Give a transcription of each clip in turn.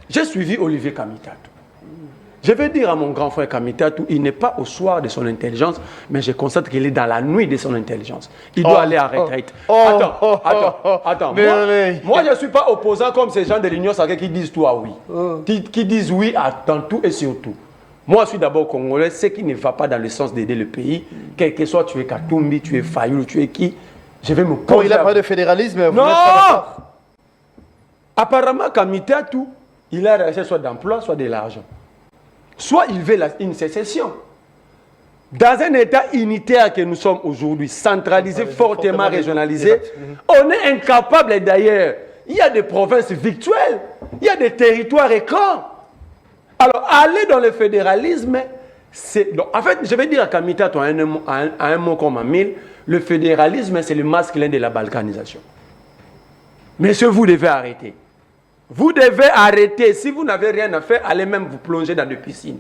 J'ai suivi Olivier Kamitatou. Je vais dire à mon grand frère Kamitatou, il n'est pas au soir de son intelligence, mais je constate qu'il est dans la nuit de son intelligence. Il doit aller à retraite. Attends. Moi, je ne suis pas opposant comme ces gens de l'Union sacrée qui disent tout à oui. Qui disent oui à dans tout et surtout. Moi, je suis d'abord congolais, ce qui ne va pas dans le sens d'aider le pays, quel que soit, tu es Katumbi, tu es Fayoulou, tu es qui, je vais me poser. Quand il a parlé de fédéralisme, non! Apparemment, Kamitatou, il a recherché soit d'emploi, soit de l'argent. Soit il veut une sécession. Dans un État unitaire que nous sommes aujourd'hui, centralisé, fortement régionalisé, on est incapable d'ailleurs. Il y a des provinces virtuelles, il y a des territoires écrans. Alors, aller dans le fédéralisme, c'est... En fait, je vais dire à Kamitatou, un mot comme à mille, le fédéralisme, c'est le masculin de la balkanisation. Messieurs, vous devez arrêter. Vous devez arrêter. Si vous n'avez rien à faire, allez même vous plonger dans des piscines.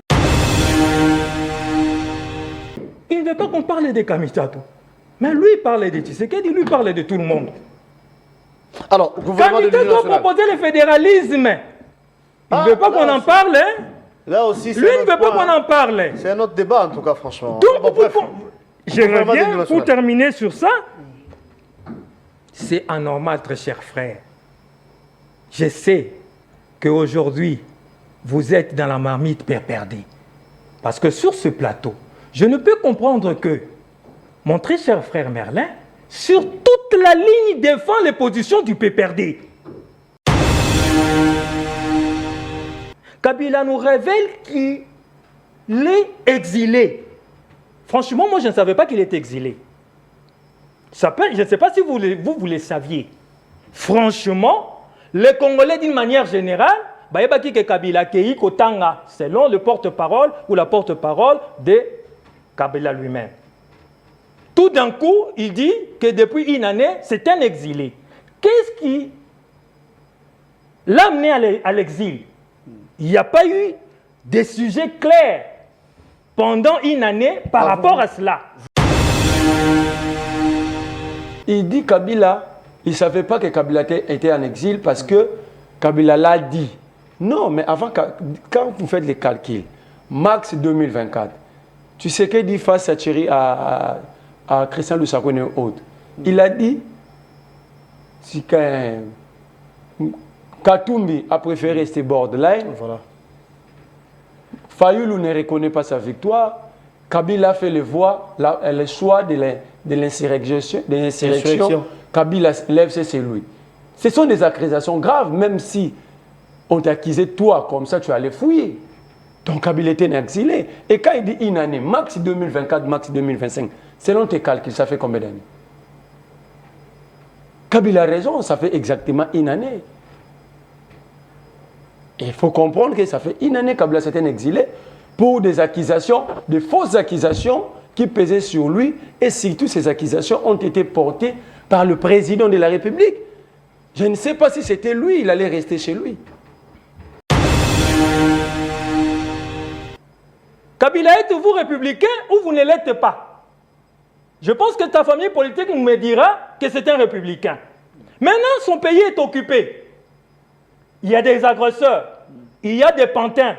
Il ne veut pas qu'on parle de Kamitatou. Mais lui, il parle de Tshisekedi, lui, il parle de tout le monde. Alors, Kamitatou a proposé le fédéralisme. Il ne veut pas qu'on en parle. Hein? Là aussi, lui, il ne veut pas qu'on en parle. C'est un autre débat, en tout cas, franchement. Donc, je reviens pour terminer sur ça. C'est anormal, très cher frère. Je sais qu'aujourd'hui, vous êtes dans la marmite perdue. Parce que sur ce plateau, je ne peux comprendre que mon très cher frère Merlin, sur toute la ligne, défend les positions du PPRD. Kabila nous révèle qu'il est exilé. Franchement, moi, je ne savais pas qu'il était exilé. Je ne sais pas si vous le saviez. Franchement, les Congolais, d'une manière générale, Kabila Kotanga, selon le porte-parole ou la porte-parole de Kabila lui-même. Tout d'un coup, il dit que depuis une année, c'est un exilé. Qu'est-ce qui l'a amené à l'exil? Il n'y a pas eu de sujets clairs pendant une année par rapport à cela. Il dit Kabila, il ne savait pas que Kabila était en exil parce que Kabila l'a dit. Non, mais avant, quand vous faites les calculs, mars 2024, tu sais qu'il dit face à Thierry, à Christian Lusakone et autres. Il a dit, si Katumbi a préféré rester borderline, voilà. Fayoulou ne reconnaît pas sa victoire, Kabila fait le choix de l'insurrection. Kabila lève c'est lui. Ce sont des accusations graves, même si on t'accusait toi comme ça, tu allais fouiller. Donc Kabila était exilé. Et quand il dit une année, max 2024, max 2025, selon tes calculs, ça fait combien d'années? Kabila a raison, ça fait exactement une année. Et il faut comprendre que ça fait une année que Kabila s'était exilé pour des accusations, des fausses accusations qui pesaient sur lui. Et surtout, ces accusations ont été portées par le président de la République. Je ne sais pas si c'était lui, il allait rester chez lui. Kabila, êtes-vous républicain ou vous ne l'êtes pas? Je pense que ta famille politique me dira que c'est un républicain. Maintenant, son pays est occupé. Il y a des agresseurs, il y a des pantins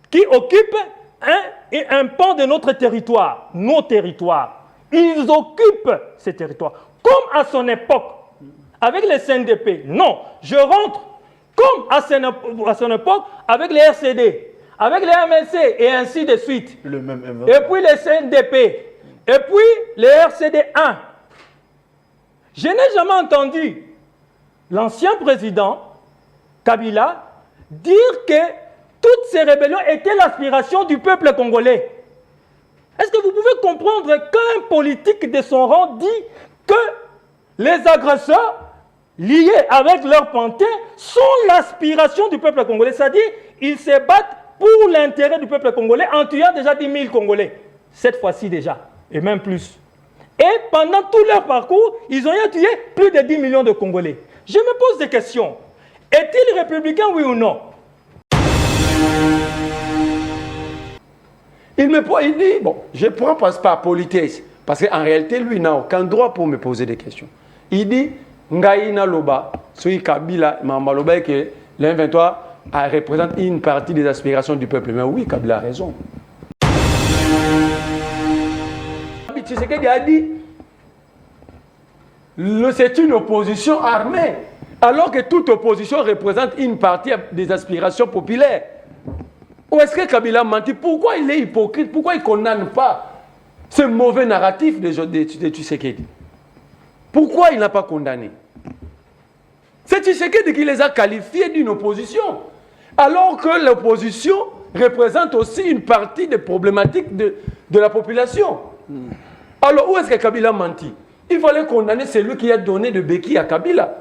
qui occupent un pan de notre territoire, nos territoires. Ils occupent ces territoires. Comme à son époque, avec les CNDP. Non, je rentre comme à son époque avec les RCD, avec les MLC et ainsi de suite. Le même et puis les CNDP, et puis les RCD 1. Je n'ai jamais entendu l'ancien président Kabila dire que toutes ces rébellions étaient l'aspiration du peuple congolais. Est-ce que vous pouvez comprendre qu'un politique de son rang dit que les agresseurs liés avec leur pantin sont l'aspiration du peuple congolais? C'est-à-dire qu'ils se battent pour l'intérêt du peuple congolais en tuant déjà 10 000 Congolais. Cette fois-ci déjà, et même plus. Et pendant tout leur parcours, ils ont tué plus de 10 millions de Congolais. Je me pose des questions. Est-il républicain, oui ou non? Il dit, bon, je prends pas politesse, parce qu'en réalité, lui, n'a aucun droit pour me poser des questions. Il dit, Ngaïna Loba, Soui Kabila, Mamba Loba, que l'23, représente une partie des aspirations du peuple. Mais oui, Kabila a raison. Tshisekedi a dit, c'est une opposition armée, alors que toute opposition représente une partie des aspirations populaires. Ou est-ce que Kabila a menti? Pourquoi il est hypocrite? Pourquoi il ne condamne pas ce mauvais narratif de Tshisekedi? Pourquoi il n'a pas condamné? C'est Tshisekedi qui les a qualifiés d'une opposition, alors que l'opposition représente aussi une partie des problématiques de la population. Alors où est-ce que Kabila a menti? Il fallait condamner celui qui a donné de béquille à Kabila.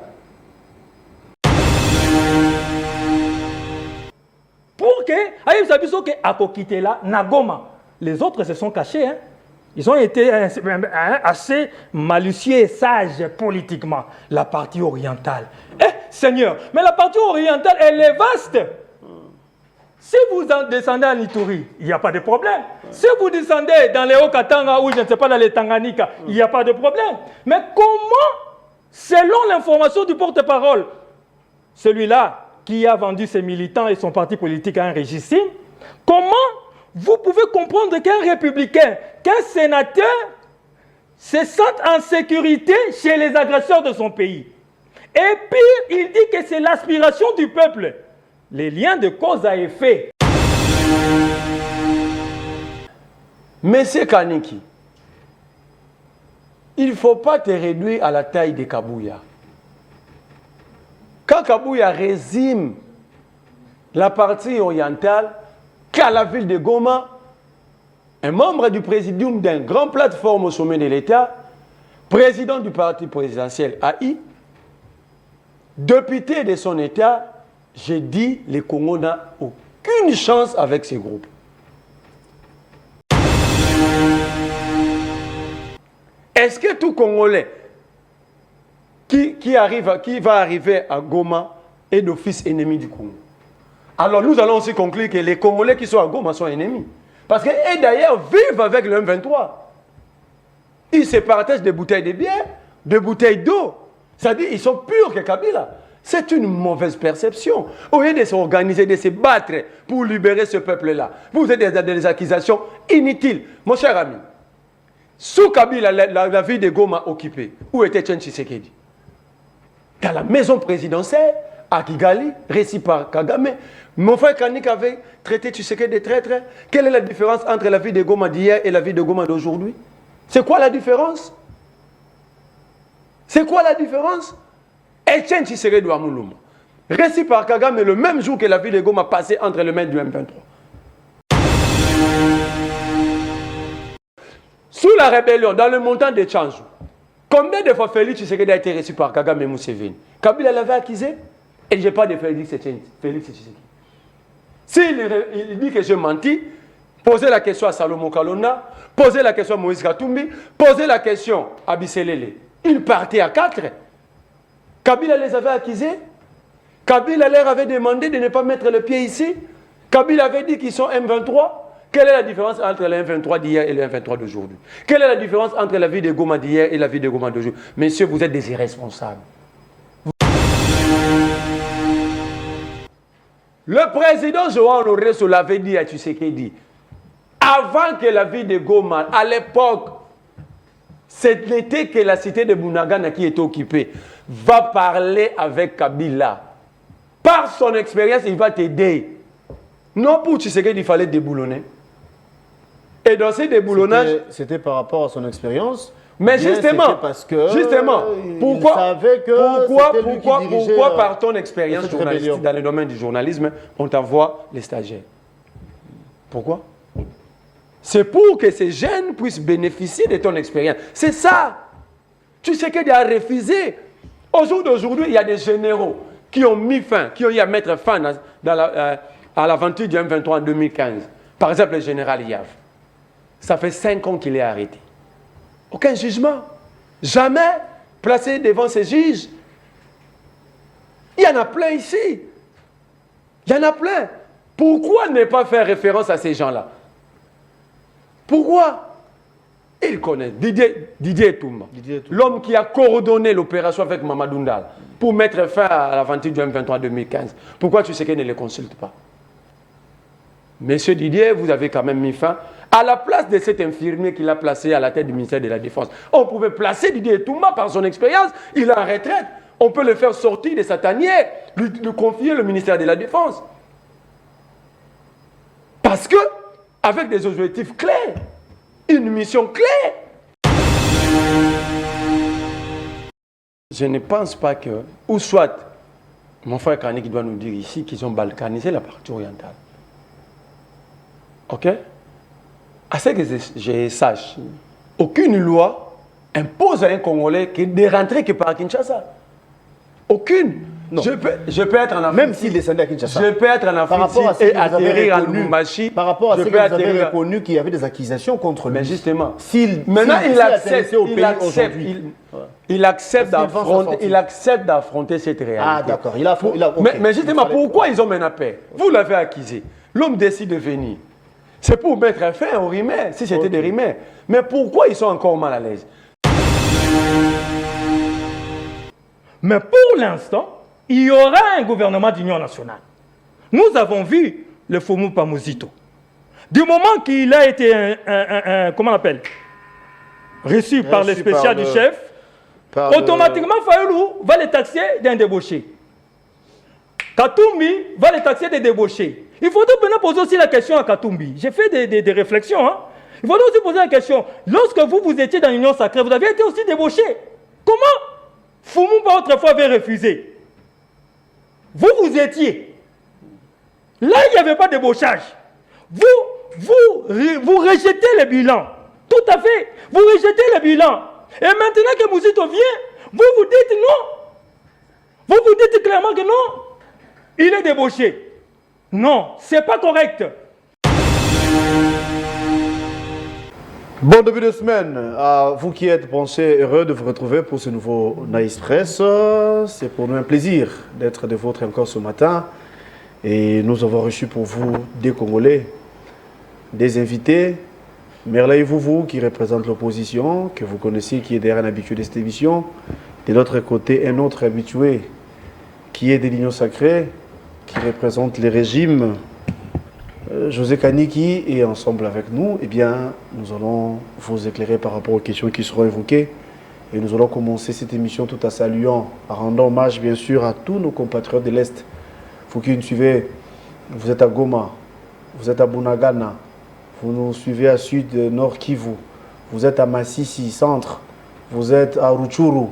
Pour que, Aïe Sabiso, à Kokitela, Nagoma, les autres se sont cachés. Hein. Ils ont été assez malicieux et sages politiquement. La partie orientale. Eh, Seigneur, mais la partie orientale, elle est vaste. Si vous descendez à Ituri, il n'y a pas de problème. Si vous descendez dans les Haut-Katanga ou je ne sais pas dans les Tanganyika, il n'y a pas de problème. Mais comment, selon l'information du porte-parole, celui-là qui a vendu ses militants et son parti politique à un régissime, comment vous pouvez comprendre qu'un républicain, qu'un sénateur se sente en sécurité chez les agresseurs de son pays? Et puis, il dit que c'est l'aspiration du peuple. Les liens de cause à effet. Monsieur Kaniki, il ne faut pas te réduire à la taille de Kabouya. Quand Kabouya résume la partie orientale, qu'à la ville de Goma, un membre du présidium d'une grande plateforme au sommet de l'État, président du parti présidentiel AI, député de son État, j'ai dit, le Congo n'a aucune chance avec ces groupes. Est-ce que tout Congolais qui va arriver à Goma est d'office ennemi du Congo? Alors nous allons aussi conclure que les Congolais qui sont à Goma sont ennemis. Parce qu'ils d'ailleurs vivent avec le M23. Ils se partagent des bouteilles de bière, des bouteilles d'eau. C'est-à-dire qu'ils sont purs que Kabila. C'est une mauvaise perception. Au lieu de s'organiser, de se battre pour libérer ce peuple-là, vous êtes des accusations inutiles. Mon cher ami, sous Kabila, la ville de Goma occupée, où était Tchétchen Tshisekedi? Dans la maison présidentielle, à Kigali, récit par Kagame. Mon frère Kanik avait traité Tshisekedi de traître. Quelle est la différence entre la ville de Goma d'hier et la ville de Goma d'aujourd'hui? C'est quoi la différence? C'est quoi la différence? Etienne Tshisekedi de Amoulouma, récit par Kagame le même jour que la ville de Goma passait entre les mains du M23. Sous la rébellion, dans le montant des Tchanjou, combien de fois Félix Tshisekedi a été reçu par Kagame et Museveni? Kabila l'avait accusé. Et je n'ai pas de Félix Tshisekedi. S'il dit que je mentis, posez la question à Salomon Kalonda, posez la question à Moïse Katumbi, posez la question à Bisselele. Ils partaient à 4. Kabila les avait accusés. Kabila leur avait demandé de ne pas mettre le pied ici. Kabila avait dit qu'ils sont M23. Quelle est la différence entre le M23 d'hier et le M23 d'aujourd'hui? Quelle est la différence entre la ville de Goma d'hier et la ville de Goma d'aujourd'hui? Messieurs, vous êtes des irresponsables. Le président João Lourenço l'avait dit à Tshisekedi, avant que la ville de Goma, à l'époque, c'était que la cité de Bunagana qui était occupée, va parler avec Kabila. Par son expérience, il va t'aider. Non, pour Tshisekedi, il fallait déboulonner. Et dans ces déboulonnages... C'était par rapport à son expérience. Mais justement, parce que pourquoi pourquoi par ton expérience journalistique dans le domaine du journalisme, on t'envoie les stagiaires? Pourquoi? C'est pour que ces jeunes puissent bénéficier de ton expérience. C'est ça. Tu sais qu'il a refusé. Au jour d'aujourd'hui, il y a des généraux qui ont mis fin, qui ont eu à mettre fin à l'aventure du M23 en 2015. Par exemple, le général Yav. Ça fait 5 ans qu'il est arrêté. Aucun jugement. Jamais placé devant ces juges. Il y en a plein ici. Il y en a plein. Pourquoi ne pas faire référence à ces gens-là? Pourquoi? Il connaît Didier Toumba. L'homme qui a coordonné l'opération avec Mamadou Ndala pour mettre fin à l'aventure du M23 2015. Pourquoi tu sais qu'il ne le consulte pas? Monsieur Didier, vous avez quand même mis fin à la place de cet infirmier qu'il a placé à la tête du ministère de la Défense. On pouvait placer Didier Toumba par son expérience. Il est en retraite. On peut le faire sortir de sa tanière, lui confier le ministère de la Défense. Parce que, avec des objectifs clairs, une mission claire. Je ne pense pas que, ou soit, mon frère Kanik doit nous dire ici qu'ils ont balkanisé la partie orientale. Ok? À ce que je sache, aucune loi impose à un Congolais de rentrer que par Kinshasa. Aucune. Je peux être en Afrique. Même s'il descendait à Kinshasa. Je peux être en Afrique et atterrir à Lubumbashi. Par rapport à ce que vous avez reconnu qu'il y avait des accusations contre lui. Mais justement. Maintenant, il accepte d'affronter cette réalité. Ah d'accord. Mais justement, pourquoi ils ont mené à paix? Vous l'avez accusé. L'homme décide de venir. C'est pour mettre fin aux rimains, si c'était des rimains. Mais pourquoi ils sont encore mal à l'aise? Mais pour l'instant, il y aura un gouvernement d'union nationale. Nous avons vu le Fomu Pamuzito. Du moment qu'il a été comment on appelle, reçu par le spécial du chef, automatiquement Fayoulou va les taxer d'un débauché. Katumbi va les taxer des débauchés. Il faudrait maintenant poser aussi la question à Katumbi. J'ai fait des réflexions. Hein. Il faudrait aussi poser la question. Lorsque vous étiez dans l'Union sacrée, vous avez été aussi débauché. Comment Foumouba autrefois avait refusé? Vous étiez. Là, il n'y avait pas de débauchage. Vous rejetez le bilan. Tout à fait. Vous rejetez le bilan. Et maintenant que Mouzito vient, vous dites non. Vous dites clairement que non. Il est débauché. Non, c'est pas correct. Bon début de semaine à vous qui êtes pensés heureux de vous retrouver pour ce nouveau Nice Press. C'est pour nous un plaisir d'être de votre encore ce matin. Et nous avons reçu pour vous des Congolais, des invités. Merveilleux vous qui représente l'opposition, que vous connaissez, qui est derrière un habitué de cette émission. De l'autre côté, un autre habitué qui est de l'Union sacrée, qui représente les régimes. José Kaniki est ensemble avec nous. Eh bien, nous allons vous éclairer par rapport aux questions qui seront évoquées. Et nous allons commencer cette émission tout en saluant, en rendant hommage bien sûr à tous nos compatriotes de l'Est. Vous qui nous suivez, vous êtes à Goma, vous êtes à Bunagana, vous nous suivez à Sud, Nord Kivu, vous êtes à Massissi, Centre, vous êtes à Rutshuru,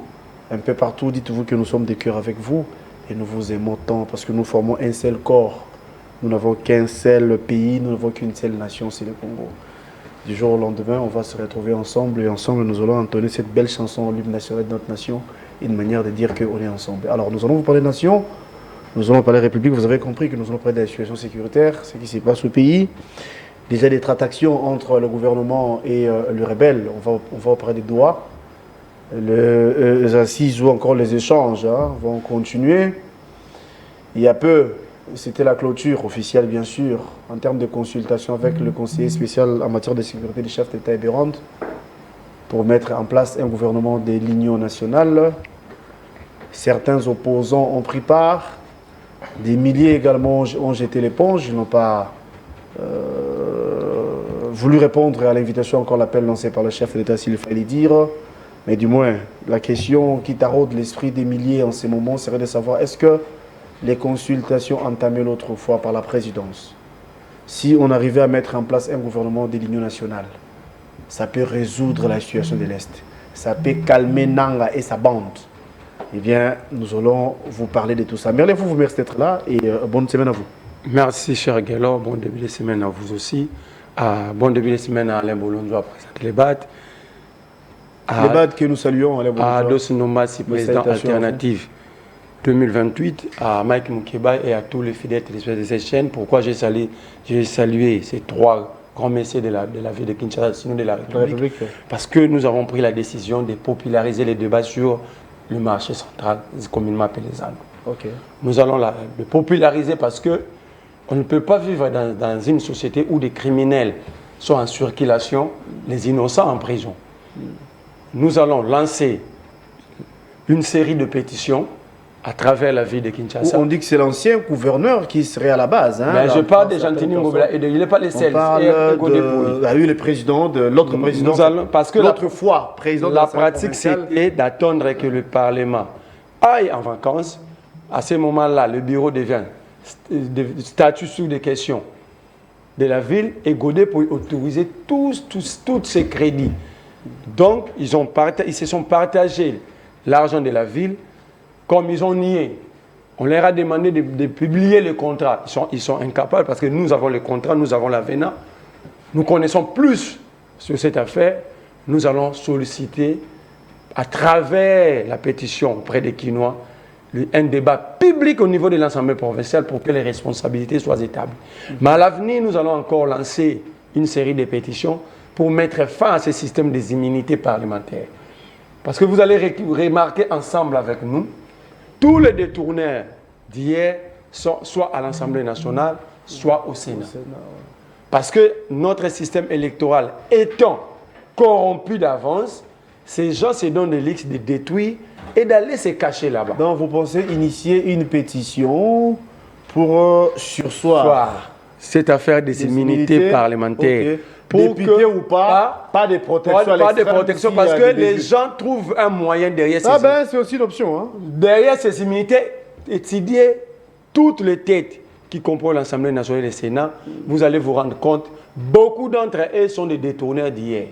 un peu partout. Dites-vous que nous sommes de cœur avec vous et nous vous aimons tant parce que nous formons un seul corps. Nous n'avons qu'un seul pays, nous n'avons qu'une seule nation, c'est le Congo. Du jour au lendemain, on va se retrouver ensemble et ensemble, nous allons entonner cette belle chanson, l'hymne national de notre nation, une manière de dire qu'on est ensemble. Alors, nous allons vous parler de nation, nous allons parler de république. Vous avez compris que nous allons parler de la situation sécuritaire, ce qui se passe au pays. Déjà des tractations entre le gouvernement et le rebelle, on va parler des doigts. Les assises ou encore les échanges vont continuer. Il y a peu, c'était la clôture officielle bien sûr, en termes de consultation avec le conseiller spécial en matière de sécurité des chefs d'État et de Ronde pour mettre en place un gouvernement de l'Union nationale. Certains opposants ont pris part, des milliers également ont jeté l'éponge, ils n'ont pas voulu répondre à l'invitation, encore l'appel lancé par le chef d'État s'il fallait dire. Mais du moins, la question qui taraude l'esprit des milliers en ces moments serait de savoir est-ce que les consultations entamées l'autre fois par la présidence, si on arrivait à mettre en place un gouvernement de l'Union nationale, ça peut résoudre la situation de l'Est, ça peut calmer Nanga et sa bande. Eh bien, nous allons vous parler de tout ça. Merci d'être là et bonne semaine à vous. Merci, cher Guélo. Bon début de semaine à vous aussi. Bon début de semaine à Alain Bolonzo à présenter les BAT. Les BAT que nous saluons, Alain Bolonzo. À Dos Nomassi, président alternative 2028, à Mike Moukeba et à tous les fidèles téléspectateurs de cette chaîne. Pourquoi j'ai salué ces trois grands messieurs de la ville de Kinshasa, sinon de la République. Parce que nous avons pris la décision de populariser les débats sur le marché central, communément appelé ZAN. Nous allons le populariser parce que on ne peut pas vivre dans une société où des criminels sont en circulation, les innocents en prison. Nous allons lancer une série de pétitions à travers la ville de Kinshasa. On dit que c'est l'ancien gouverneur qui serait à la base. Hein, mais je parle de Gentini Ngobila, il n'est pas le seul. On parle le président de l'autre président. Parce que l'autre fois, président la pratique, c'était d'attendre que le Parlement aille en vacances. À ce moment-là, le bureau devient statut sur des questions de la ville et Godé pour autoriser tous ces crédits. Donc, ils se sont partagés l'argent de la ville. Comme ils ont nié, on leur a demandé de publier le contrat. Ils sont incapables parce que nous avons le contrat, nous avons l'avenant. Nous connaissons plus sur cette affaire. Nous allons solliciter à travers la pétition auprès des Kinois un débat public au niveau de l'Assemblée provinciale pour que les responsabilités soient établies. Mais à l'avenir, nous allons encore lancer une série de pétitions pour mettre fin à ce système des immunités parlementaires. Parce que vous allez remarquer ensemble avec nous, tous les détourneurs d'hier sont soit à l'Assemblée nationale, soit au Sénat. Parce que notre système électoral étant corrompu d'avance, ces gens se donnent des listes de détruire et d'aller se cacher là-bas. Donc vous pensez initier une pétition pour sursoir cette affaire des immunités parlementaires. Okay. Pour député ou pas de protection. Pas de protection parce que les gens trouvent un moyen derrière ces immunités. Ah ben c'est aussi une option. Hein. Derrière ces immunités, étudier toutes les têtes qui composent l'Assemblée nationale et le Sénat, vous allez vous rendre compte, beaucoup d'entre eux sont des détourneurs d'hier.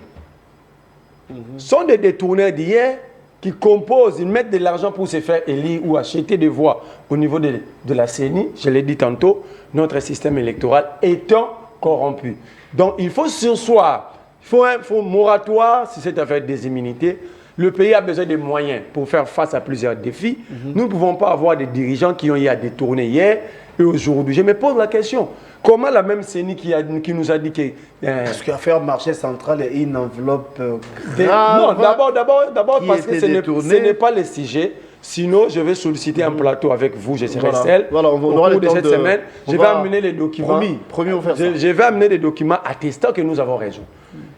Sont des détourneurs d'hier qui composent, ils mettent de l'argent pour se faire élire ou acheter des voix au niveau de la CENI, je l'ai dit tantôt, notre système électoral étant corrompu. Donc il faut sursoir, il faut un moratoire sur cette affaire des immunités. Le pays a besoin de moyens pour faire face à plusieurs défis. Nous ne pouvons pas avoir des dirigeants qui ont eu à détourner hier et aujourd'hui. Je me pose la question, comment la même CENI qui nous a dit que... Parce qu'affaire marché central et une enveloppe non, d'abord parce que ce n'est pas le sujet. Sinon, je vais solliciter un plateau avec vous, je serai seul. Voilà, on aura au cours de cette semaine, je vais amener les documents. Promis, on va faire ça. Je vais amener les documents attestant que nous avons raison.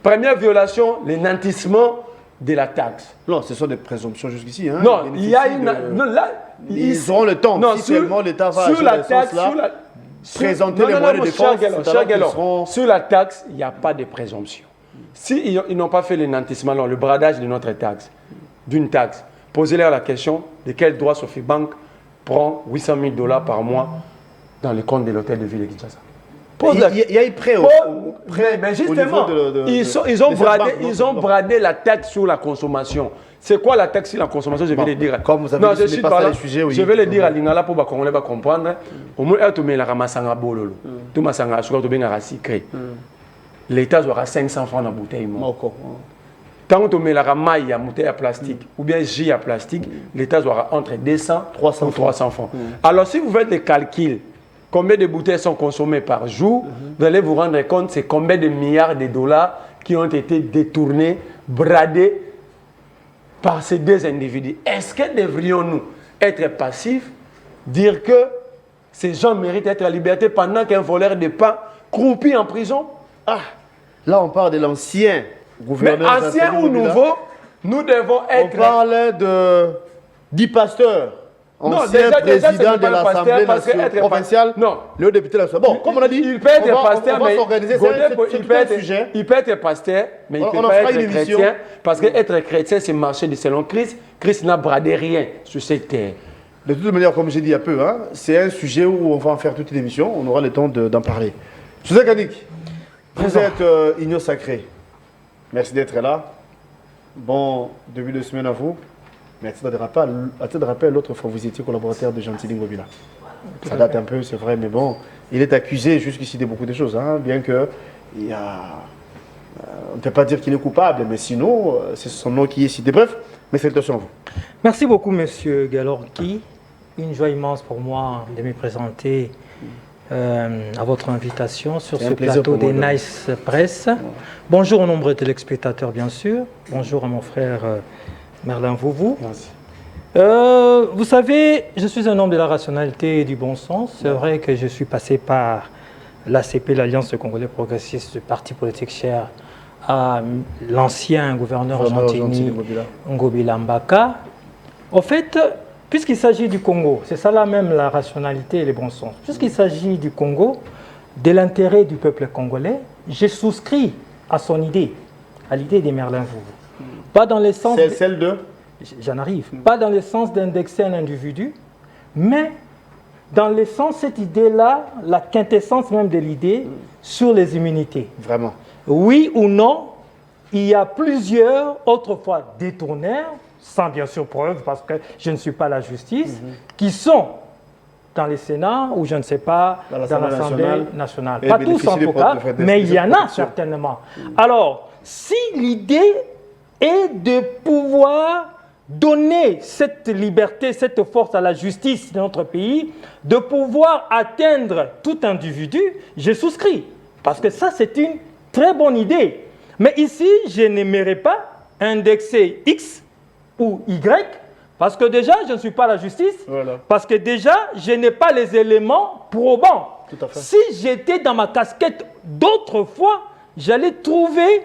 Première violation, le nantissement de la taxe. Non, ce sont des présomptions jusqu'ici. Hein. Non, il y a une... Non, là, ils auront le temps. Non, si seulement l'État va sur la taxe, présenter les moyens de défense. Sur la taxe, il n'y a pas de présomption. S'ils n'ont pas fait le nantissement, le bradage de notre taxe, d'une taxe, posez-leur la question de quel droit Sofibank prend 800 000 $ par mois dans le compte de l'hôtel de ville de Kinshasa. Il y a eu prêt mais justement, ils ont bradé la taxe sur la consommation. C'est quoi la taxe sur la consommation? Je vais le dire. Comme vous avez dit, pas le sujet, oui. Je vais le dire à Lingala pour que les Congolais comprendre. Au moins, tu mets la ramassanga bololo. Tu mets la sucre, tu mets la sucre. L'État aura 500 francs dans la bouteille. Tant que tu mets la maille à bouteille à plastique ou bien J à plastique, l'État aura entre 200 et 300 francs. Alors, si vous faites des calculs, combien de bouteilles sont consommées par jour, vous allez vous rendre compte c'est combien de milliards de dollars qui ont été détournés, bradés par ces deux individus. Est-ce que devrions-nous être passifs, dire que ces gens méritent d'être à liberté pendant qu'un voleur de pain croupit en prison? Ah, là on parle de l'ancien gouverneur. Mais ancien ou nouveau, nous devons être... On parle du pasteur. Ancien président de l'Assemblée provinciale, non. Le député de l'Assemblée. Bon, comme on a dit, il peut être pasteur, mais il peut être pasteur, mais il ne peut pas être chrétien, parce qu'être chrétien, c'est marcher selon Christ. Christ n'a bradé rien sur cette terre. De toute manière, comme j'ai dit il y a peu, hein, c'est un sujet où on va en faire toute une émission, on aura le temps d'en parler. José Kanik, vous êtes Union Sacrée. Merci d'être là. Bon début de semaine à vous. Mais à titre de rappel, l'autre fois, vous étiez collaborateur de Gentini Ngobila. Ça date un peu, c'est vrai, mais bon, il est accusé jusqu'ici de beaucoup de choses, hein, bien que on ne peut pas dire qu'il est coupable, mais sinon, c'est son nom qui est cité. Bref, mes félicitations à vous. Merci beaucoup, Monsieur Galorki. Une joie immense pour moi de me présenter à votre invitation sur ce plateau des Nice Press. Bonjour aux nombreux téléspectateurs, bien sûr. Bonjour à mon frère Merlin Vouvou. Merci. Vous savez, je suis un homme de la rationalité et du bon sens. C'est vrai que je suis passé par l'ACP, l'Alliance Congolais Progressiste, le parti politique cher à l'ancien gouverneur argentinien Ngobila Mbaka. En fait, puisqu'il s'agit du Congo, c'est ça là même la rationalité et le bon sens, puisqu'il s'agit du Congo, de l'intérêt du peuple congolais, j'ai souscrit à son idée, à l'idée des Merlin Fouvou. Pas dans le sens... C'est celle de... J'en arrive. Pas dans le sens d'indexer un individu, mais dans le sens, cette idée-là, la quintessence même de l'idée sur les immunités. Vraiment. Oui ou non, il y a plusieurs, autrefois détournaires, sans bien sûr preuve, parce que je ne suis pas la justice, qui sont dans les Sénats ou je ne sais pas, dans l'Assemblée nationale. Pas tous en tout cas, mais il y en a certainement. Alors, si l'idée est de pouvoir donner cette liberté, cette force à la justice de notre pays, de pouvoir atteindre tout individu, je souscris. Parce que ça, c'est une très bonne idée. Mais ici, je n'aimerais pas indexer X ou Y, parce que déjà, je ne suis pas la justice, parce que déjà, je n'ai pas les éléments probants. Tout à fait. Si j'étais dans ma casquette d'autrefois, j'allais trouver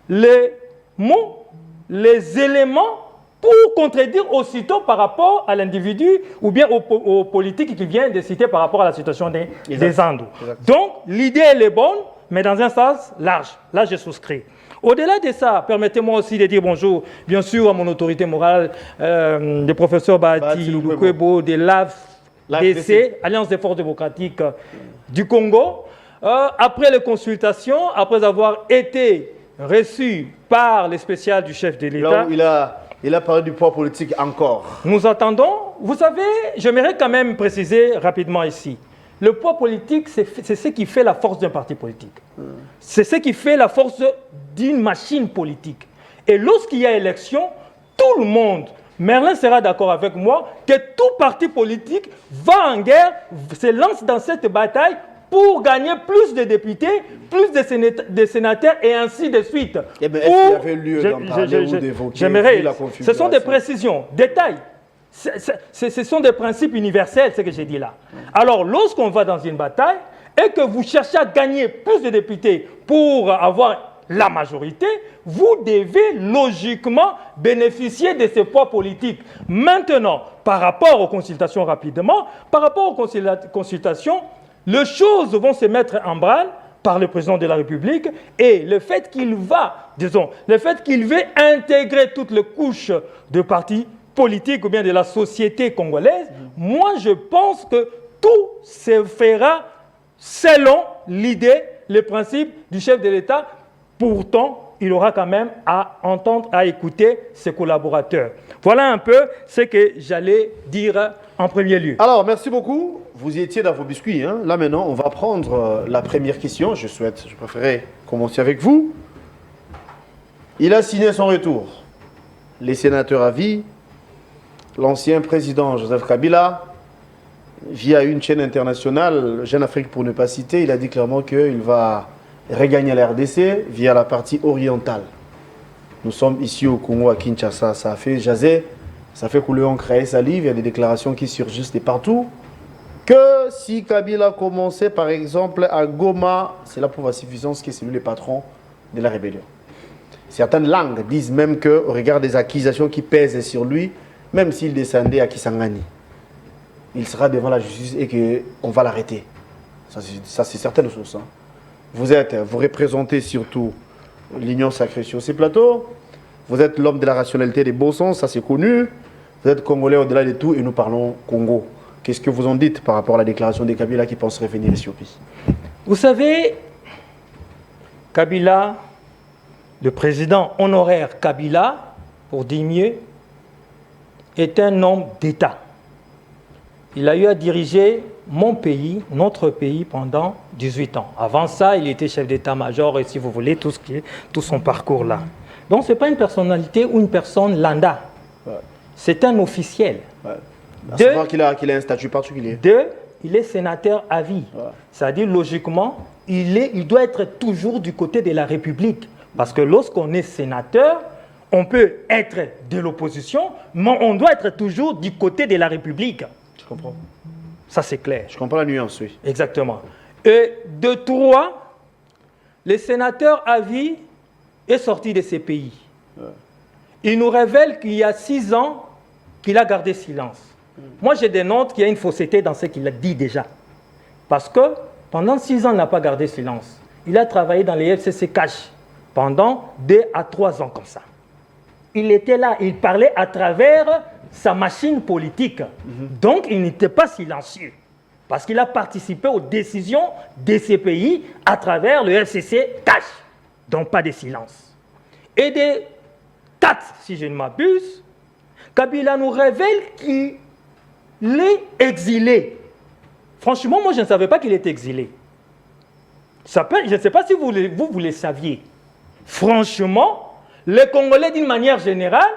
les mots, les éléments pour contredire aussitôt par rapport à l'individu ou bien aux politiques qui viennent de citer par rapport à la situation des Andes. Donc, l'idée, elle est bonne, mais dans un sens large. Là, je souscris. Au-delà de ça, permettez-moi aussi de dire bonjour, bien sûr, à mon autorité morale, le professeur Bahati Lukwebo de l'AFDC, Alliance des forces démocratiques du Congo. Après les consultations, après avoir été reçu par les spéciales du chef de l'État, il a parlé du poids politique encore. Nous attendons. Vous savez, j'aimerais quand même préciser rapidement ici. Le poids politique, c'est ce qui fait la force d'un parti politique. C'est ce qui fait la force d'une machine politique. Et lorsqu'il y a élection, tout le monde, Merlin sera d'accord avec moi, que tout parti politique va en guerre, se lance dans cette bataille pour gagner plus de députés, plus de sénateurs et ainsi de suite. Eh bien, est-ce qu'il y avait lieu d'en parler ou d'évoquer la configuration? Ce sont des précisions, détails. Ce sont des principes universels, ce que j'ai dit là. Alors, lorsqu'on va dans une bataille et que vous cherchez à gagner plus de députés pour avoir la majorité, vous devez logiquement bénéficier de ce poids politique. Maintenant, par rapport aux consultations rapidement, par rapport aux consultations, les choses vont se mettre en branle par le président de la République et le fait qu'il veut intégrer toutes les couches de partis politique ou bien de la société congolaise, moi je pense que tout se fera selon l'idée, le principe du chef de l'État. Pourtant, il aura quand même à entendre, à écouter ses collaborateurs. Voilà un peu ce que j'allais dire en premier lieu. Alors, merci beaucoup. Vous y étiez dans vos biscuits. Hein. Là maintenant, on va prendre la première question. Je préférais commencer avec vous. Il a signé son retour. Les sénateurs à vie, l'ancien président Joseph Kabila, via une chaîne internationale, Jeune Afrique pour ne pas citer, il a dit clairement qu'il va regagner la RDC via la partie orientale. Nous sommes ici au Congo, à Kinshasa, ça a fait jaser, ça fait couler encre et salive, il y a des déclarations qui surgissent de partout. Que si Kabila commençait par exemple à Goma, c'est la preuve à suffisance que c'est lui le patron de la rébellion. Certaines langues disent même qu'au regard des accusations qui pèsent sur lui, même s'il descendait à Kisangani, il sera devant la justice et qu'on va l'arrêter. Ça, c'est certaines choses. Hein. Vous représentez surtout l'Union sacrée sur ces plateaux. Vous êtes l'homme de la rationalité des beaux sens, ça c'est connu. Vous êtes Congolais au-delà de tout et nous parlons Congo. Qu'est-ce que vous en dites par rapport à la déclaration de Kabila qui penserait venir à Éthiopie? Vous savez, Kabila, le président honoraire Kabila, pour dire mieux, est un homme d'État. Il a eu à diriger mon pays, notre pays, pendant 18 ans. Avant ça, il était chef d'état-major et si vous voulez, tout son parcours là. Donc, ce n'est pas une personnalité ou une personne lambda. Ouais. C'est un officiel. Ouais. À savoir qu'il a un statut particulier. Il est sénateur à vie. Ouais. C'est-à-dire, logiquement, il doit être toujours du côté de la République. Parce que lorsqu'on est sénateur, on peut être de l'opposition, mais on doit être toujours du côté de la République. Je comprends. Ça, c'est clair. Je comprends la nuance, oui. Exactement. Et de 3, le sénateur Avi est sorti de ces pays. Il nous révèle qu'il y a 6 ans qu'il a gardé silence. Moi, je dénote qu'il y a une fausseté dans ce qu'il a dit déjà. Parce que pendant 6 ans, il n'a pas gardé silence. Il a travaillé dans les FCC Cash pendant 2 à 3 ans comme ça. Il était là, il parlait à travers sa machine politique. Donc, il n'était pas silencieux. Parce qu'il a participé aux décisions de ces pays à travers le FCC Cash. Donc, pas de silence. Et des 4, si je ne m'abuse, Kabila nous révèle qu'il est exilé. Franchement, moi, je ne savais pas qu'il était exilé. Je ne sais pas si vous le saviez. Franchement, les Congolais, d'une manière générale,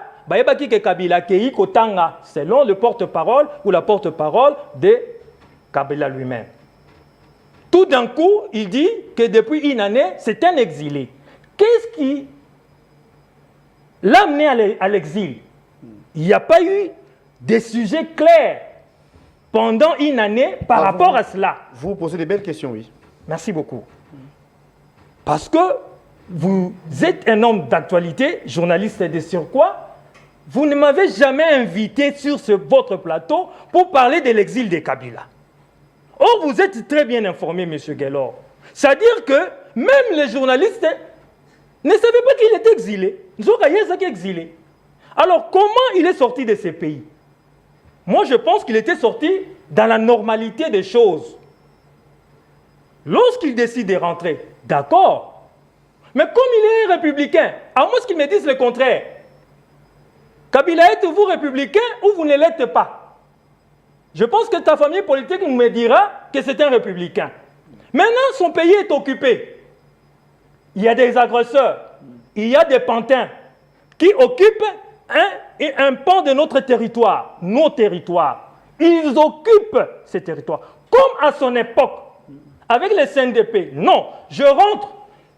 selon le porte-parole ou la porte-parole de Kabila lui-même. Tout d'un coup, il dit que depuis une année, c'est un exilé. Qu'est-ce qui l'a amené à l'exil? Il n'y a pas eu de sujets clairs pendant une année par rapport à cela. Vous posez des belles questions, oui. Merci beaucoup. Parce que vous êtes un homme d'actualité, journaliste de surcroît. Vous ne m'avez jamais invité sur votre plateau pour parler de l'exil de Kabila. Or, vous êtes très bien informé, M. Guélor. C'est-à-dire que même les journalistes ne savaient pas qu'il était exilé. Ils ont rien ça qui est exilé. Alors, comment il est sorti de ces pays? Moi, je pense qu'il était sorti dans la normalité des choses. Lorsqu'il décide de rentrer, d'accord. Mais comme il est républicain, à moins qu'il me dise le contraire, Kabila, êtes-vous républicain ou vous ne l'êtes pas? Je pense que ta famille politique me dira que c'est un républicain. Maintenant, son pays est occupé. Il y a des agresseurs, il y a des pantins qui occupent un pan de notre territoire, nos territoires. Ils occupent ces territoires. Comme à son époque, avec les CNDP. Non, je rentre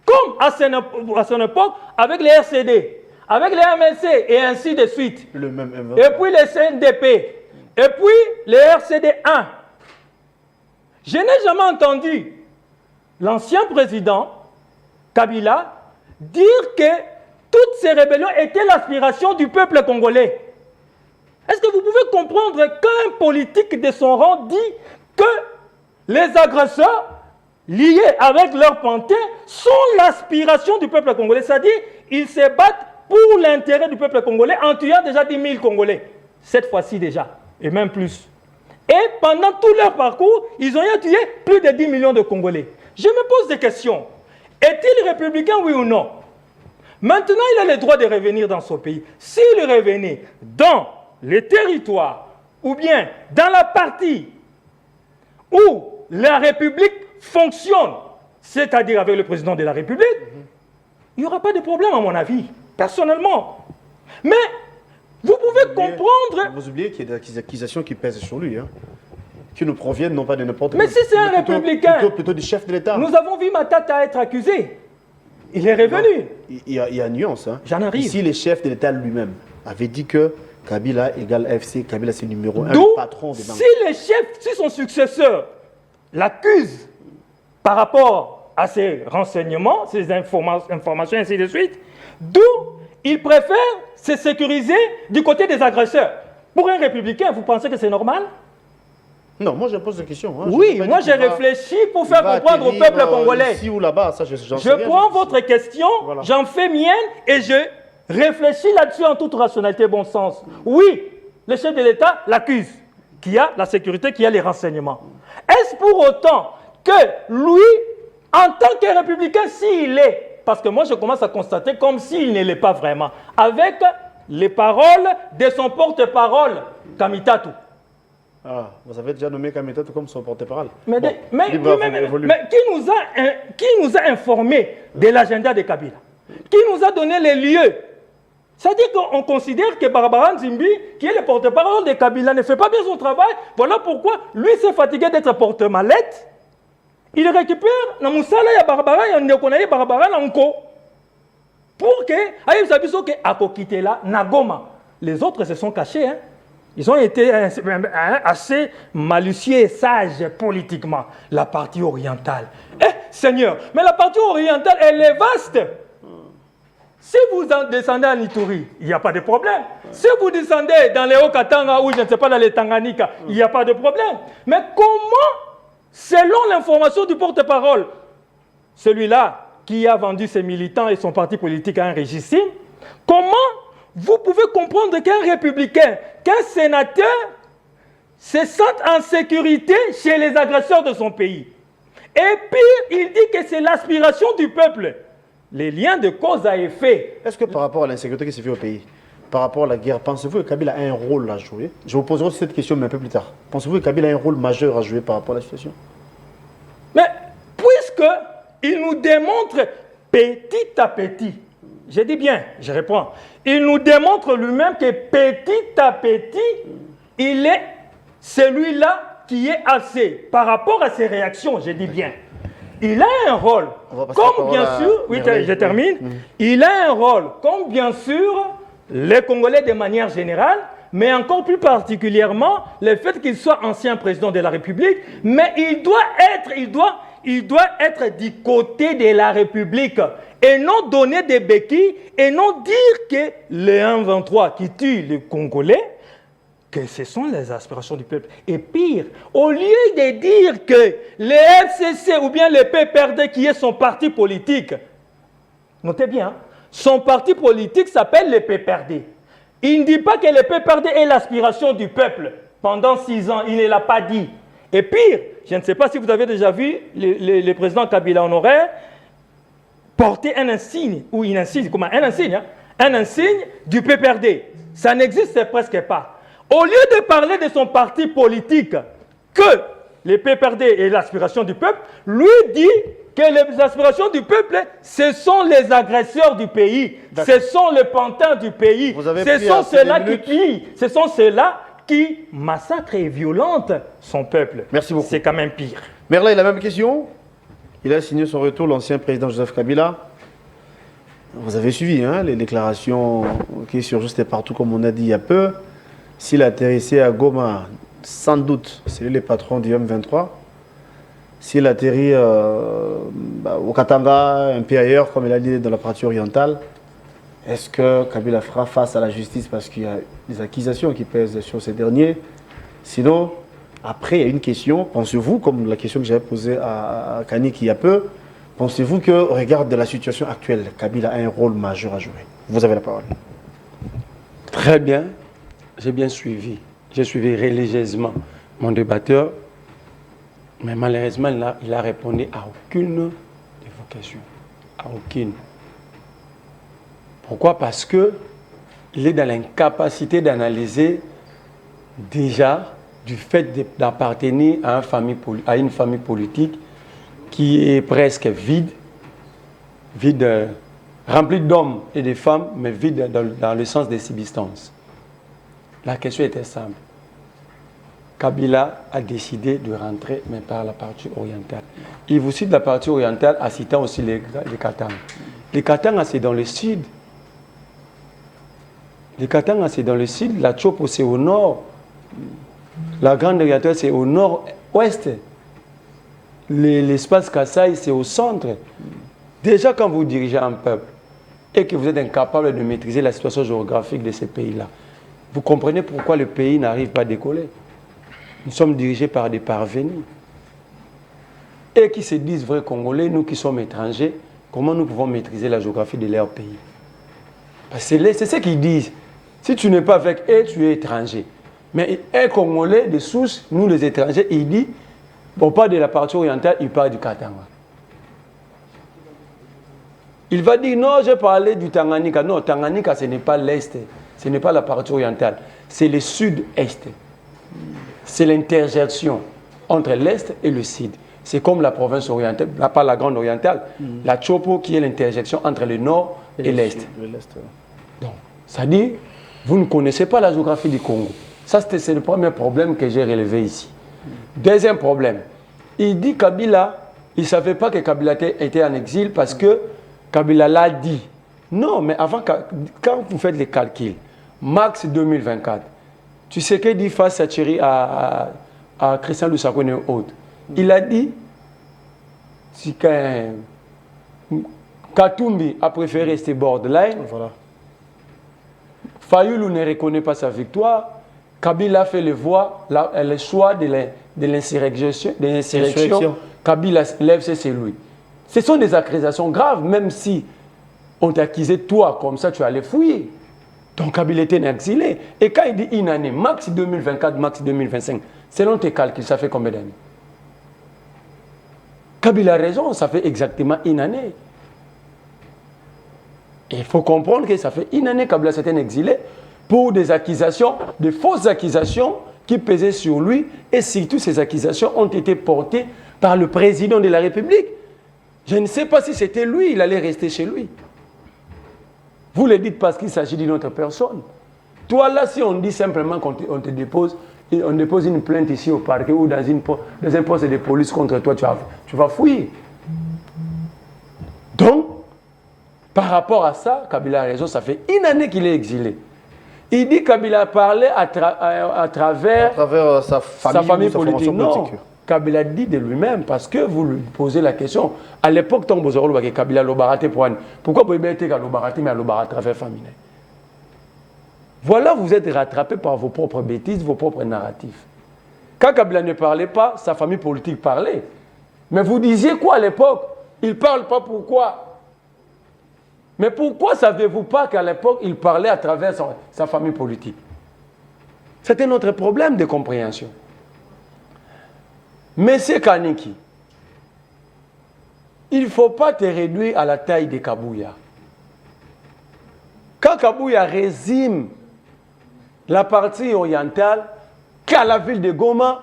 comme à son époque avec les RCD, avec les MLC et ainsi de suite. Le même et puis les CNDP, et puis les RCD 1. Je n'ai jamais entendu l'ancien président Kabila dire que toutes ces rébellions étaient l'aspiration du peuple congolais. Est-ce que vous pouvez comprendre qu'un politique de son rang dit que les agresseurs liés avec leur pantin sont l'aspiration du peuple congolais? C'est-à-dire qu'ils se battent pour l'intérêt du peuple congolais en tuant déjà 10 000 Congolais. Cette fois-ci déjà, et même plus. Et pendant tout leur parcours, ils ont tué plus de 10 millions de Congolais. Je me pose des questions. Est-il républicain, oui ou non? Maintenant, il a le droit de revenir dans son pays. S'il revenait dans les territoires, ou bien dans la partie où la République fonctionne, c'est-à-dire avec le président de la République, il n'y aura pas de problème à mon avis, personnellement. Mais vous pouvez comprendre... Vous oubliez qu'il y a des accusations qui pèsent sur lui, hein, qui nous proviennent non pas de n'importe Mais si c'est un républicain, plutôt du chef de l'État. Nous avons vu Matata être accusé. Il est revenu. Il y a une nuance. Hein. J'en arrive. Ici, le chef de l'État lui-même avait dit que Kabila égale FC, Kabila c'est numéro 1, le patron des banques. Si le chef, si son successeur l'accuse par rapport à ses renseignements, ses informations, ainsi de suite, d'où il préfère se sécuriser du côté des agresseurs. Pour un républicain, vous pensez que c'est normal? Non, moi je pose des questions. Hein. Oui, moi j'ai réfléchi pour faire comprendre au peuple congolais. Ici ou là-bas, ça je prends votre question, voilà. J'en fais mienne et je réfléchis là-dessus en toute rationalité et bon sens. Oui, le chef de l'État l'accuse, qui a la sécurité, qui a les renseignements. Est-ce pour autant que lui, en tant que républicain, s'il est, parce que moi je commence à constater comme s'il ne l'est pas vraiment, avec les paroles de son porte-parole, Kamitatu. Ah, vous avez déjà nommé Kamitatu comme son porte-parole. Mais qui nous a informés de l'agenda de Kabila? Qui nous a donné les lieux? C'est-à-dire qu'on considère que Barbara Nzimbi, qui est le porte-parole de Kabila, ne fait pas bien son travail. Voilà pourquoi lui s'est fatigué d'être porte-mallette. Il récupère dans Moussala, il y a Barbara, il y a Barbara Nanko. Pour que, aïe, vous avez dit que Akokite là, Nagoma. Les autres se sont cachés. Hein. Ils ont été assez malicieux et sages politiquement, la partie orientale. Eh, Seigneur, mais la partie orientale, elle est vaste. Si vous descendez en Ituri, il n'y a pas de problème. Si vous descendez dans les Hauts-Katanga ou je ne sais pas dans les Tanganyika, il n'y a pas de problème. Mais comment, selon l'information du porte-parole, celui-là qui a vendu ses militants et son parti politique à un régime, comment vous pouvez comprendre qu'un républicain, qu'un sénateur se sente en sécurité chez les agresseurs de son pays? Et pire, il dit que c'est l'aspiration du peuple. Les liens de cause à effet. Est-ce que par rapport à l'insécurité qui se fait au pays, par rapport à la guerre, pensez-vous que Kabila a un rôle à jouer? Je vous poserai aussi cette question, mais un peu plus tard. Pensez-vous que Kabila a un rôle majeur à jouer par rapport à la situation? Mais puisqu'il nous démontre petit à petit, je dis bien, je réponds, il nous démontre lui-même que petit à petit, il est celui-là qui est assez, par rapport à ses réactions, je dis bien. Il a un rôle, comme bien sûr, oui, je termine, il a un rôle, comme bien sûr, les Congolais de manière générale, mais encore plus particulièrement, le fait qu'il soit ancien président de la République, mais il doit être du côté de la République, et non donner des béquilles, et non dire que les 1-23 qui tuent les Congolais, que ce sont les aspirations du peuple. Et pire, au lieu de dire que le FCC ou bien le PPRD qui est son parti politique, notez bien, son parti politique s'appelle le PPRD. Il ne dit pas que le PPRD est l'aspiration du peuple. Pendant 6 ans, il ne l'a pas dit. Et pire, je ne sais pas si vous avez déjà vu le président Kabila honoraire porter un insigne, ou une insigne, comment un insigne du PPRD. Ça n'existe presque pas. Au lieu de parler de son parti politique, que le PPRD est l'aspiration du peuple, lui dit que les aspirations du peuple, ce sont les agresseurs du pays, ce sont les pantins du pays, ce sont ceux-là qui pillent, ce sont ceux-là qui massacrent et violentent son peuple. Merci beaucoup. C'est quand même pire. Merlin, il a la même question. Il a signé son retour, l'ancien président Joseph Kabila. Vous avez suivi les déclarations qui surgissent partout, comme on a dit il y a peu. S'il atterrissait à Goma, sans doute, c'est lui le patron du M23. S'il atterrit au Katanga, un peu ailleurs, comme il a dit dans la partie orientale, est-ce que Kabila fera face à la justice parce qu'il y a des accusations qui pèsent sur ces derniers? Sinon, après, il y a une question. Pensez-vous, comme la question que j'avais posée à Kanik il y a peu, pensez-vous qu'au regard de la situation actuelle, Kabila a un rôle majeur à jouer? Vous avez la parole. Très bien. J'ai bien suivi. J'ai suivi religieusement mon débatteur, mais malheureusement, il a répondu à aucune de vos questions. À aucune. Pourquoi? Parce qu'il est dans l'incapacité d'analyser déjà du fait d'appartenir à une famille politique qui est presque vide, remplie d'hommes et de femmes, mais vide dans le sens des subsistances. La question était simple. Kabila a décidé de rentrer, mais par la partie orientale. Il vous cite la partie orientale en citant aussi les Katanga. Les Katanga, c'est dans le sud. Les Katanga, c'est dans le sud. La Chopo, c'est au nord. La Grande Orientale, c'est au nord-ouest. L'espace Kasaï, c'est au centre. Déjà, quand vous dirigez un peuple et que vous êtes incapable de maîtriser la situation géographique de ces pays-là, vous comprenez pourquoi le pays n'arrive pas à décoller. Nous sommes dirigés par des parvenus. Et qui se disent vrais Congolais, nous qui sommes étrangers, comment nous pouvons maîtriser la géographie de leur pays? Parce que c'est ce qu'ils disent. Si tu n'es pas avec eux, tu es étranger. Mais un Congolais de souche, nous les étrangers, il dit, on parle de la partie orientale, il parle du Katanga. Il va dire, non, j'ai parlé du Tanganyika. Non, Tanganyika, ce n'est pas l'Est. Ce n'est pas la partie orientale, c'est le sud-est. C'est l'interjection entre l'Est et le Sud. C'est comme la province orientale, pas la Grande Orientale, la Chopo qui est l'interjection entre le Nord et l'Est. Donc, ça dit, vous ne connaissez pas la géographie du Congo. Ça, c'est le premier problème que j'ai relevé ici. Deuxième problème, il dit Kabila, il ne savait pas que Kabila était en exil parce que Kabila l'a dit. Non, mais avant, quand vous faites les calculs, mars 2024, Tu sais qu'il dit face à Thierry, à Christian Lusakone et autres. Il a dit si Katumbi a préféré rester borderline, Voilà. Fayoulou ne reconnaît pas sa victoire, Kabila fait le choix de l'insurrection, Kabila lève c'est lui. Ce sont des accusations graves, même si on t'accusait toi comme ça, tu allais fouiller. Donc Kabila était exilé. Et quand il dit une année, max 2024, max 2025, selon tes calculs, ça fait combien d'années? Kabila a raison, ça fait exactement une année. Et il faut comprendre que ça fait une année que Kabila s'est exilé pour des accusations, des fausses accusations qui pesaient sur lui. Et surtout, ces accusations ont été portées par le président de la République. Je ne sais pas si c'était lui, il allait rester chez lui. Vous le dites parce qu'il s'agit d'une autre personne. Toi, là, si on dit simplement qu'on te dépose, on dépose une plainte ici au parquet ou dans un poste de police contre toi, tu vas fouiller. Donc, par rapport à ça, Kabila a raison, ça fait une année qu'il est exilé. Il dit que Kabila a parlé à travers sa famille politique. Non, Kabila dit de lui-même, parce que vous lui posez la question. À l'époque, tant que Kabila l'a baraté pour Anne. Pourquoi vous pouvez dire qu'il a baraté, mais il a baraté à travers famille? Voilà, vous êtes rattrapé par vos propres bêtises, vos propres narratifs. Quand Kabila ne parlait pas, sa famille politique parlait. Mais vous disiez quoi à l'époque? Il ne parle pas, pourquoi? Mais pourquoi ne savez-vous pas qu'à l'époque, il parlait à travers sa famille politique? C'était notre problème de compréhension. Monsieur Kaniki, il ne faut pas te réduire à la taille de Kabouya. Quand Kabouya résume la partie orientale, qu'à la ville de Goma,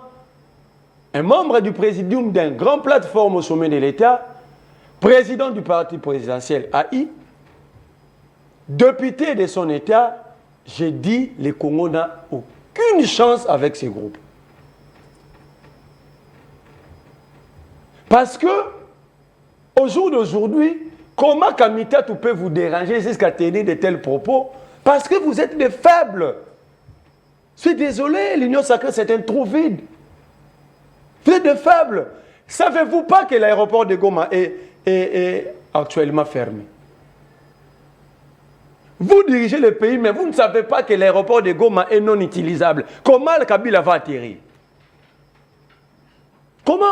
un membre du présidium d'une grande plateforme au sommet de l'État, président du parti présidentiel AI, député de son État, j'ai dit le Congo n'a aucune chance avec ces groupes. Parce que, au jour d'aujourd'hui, comment Kamita peut vous déranger jusqu'à tenir de tels propos? Parce que vous êtes des faibles. Je suis désolé, l'Union sacrée, c'est un trou vide. Vous êtes des faibles. Savez-vous pas que l'aéroport de Goma est actuellement fermé? Vous dirigez le pays, mais vous ne savez pas que l'aéroport de Goma est non utilisable. Comment le Kabila va atterrir? Comment?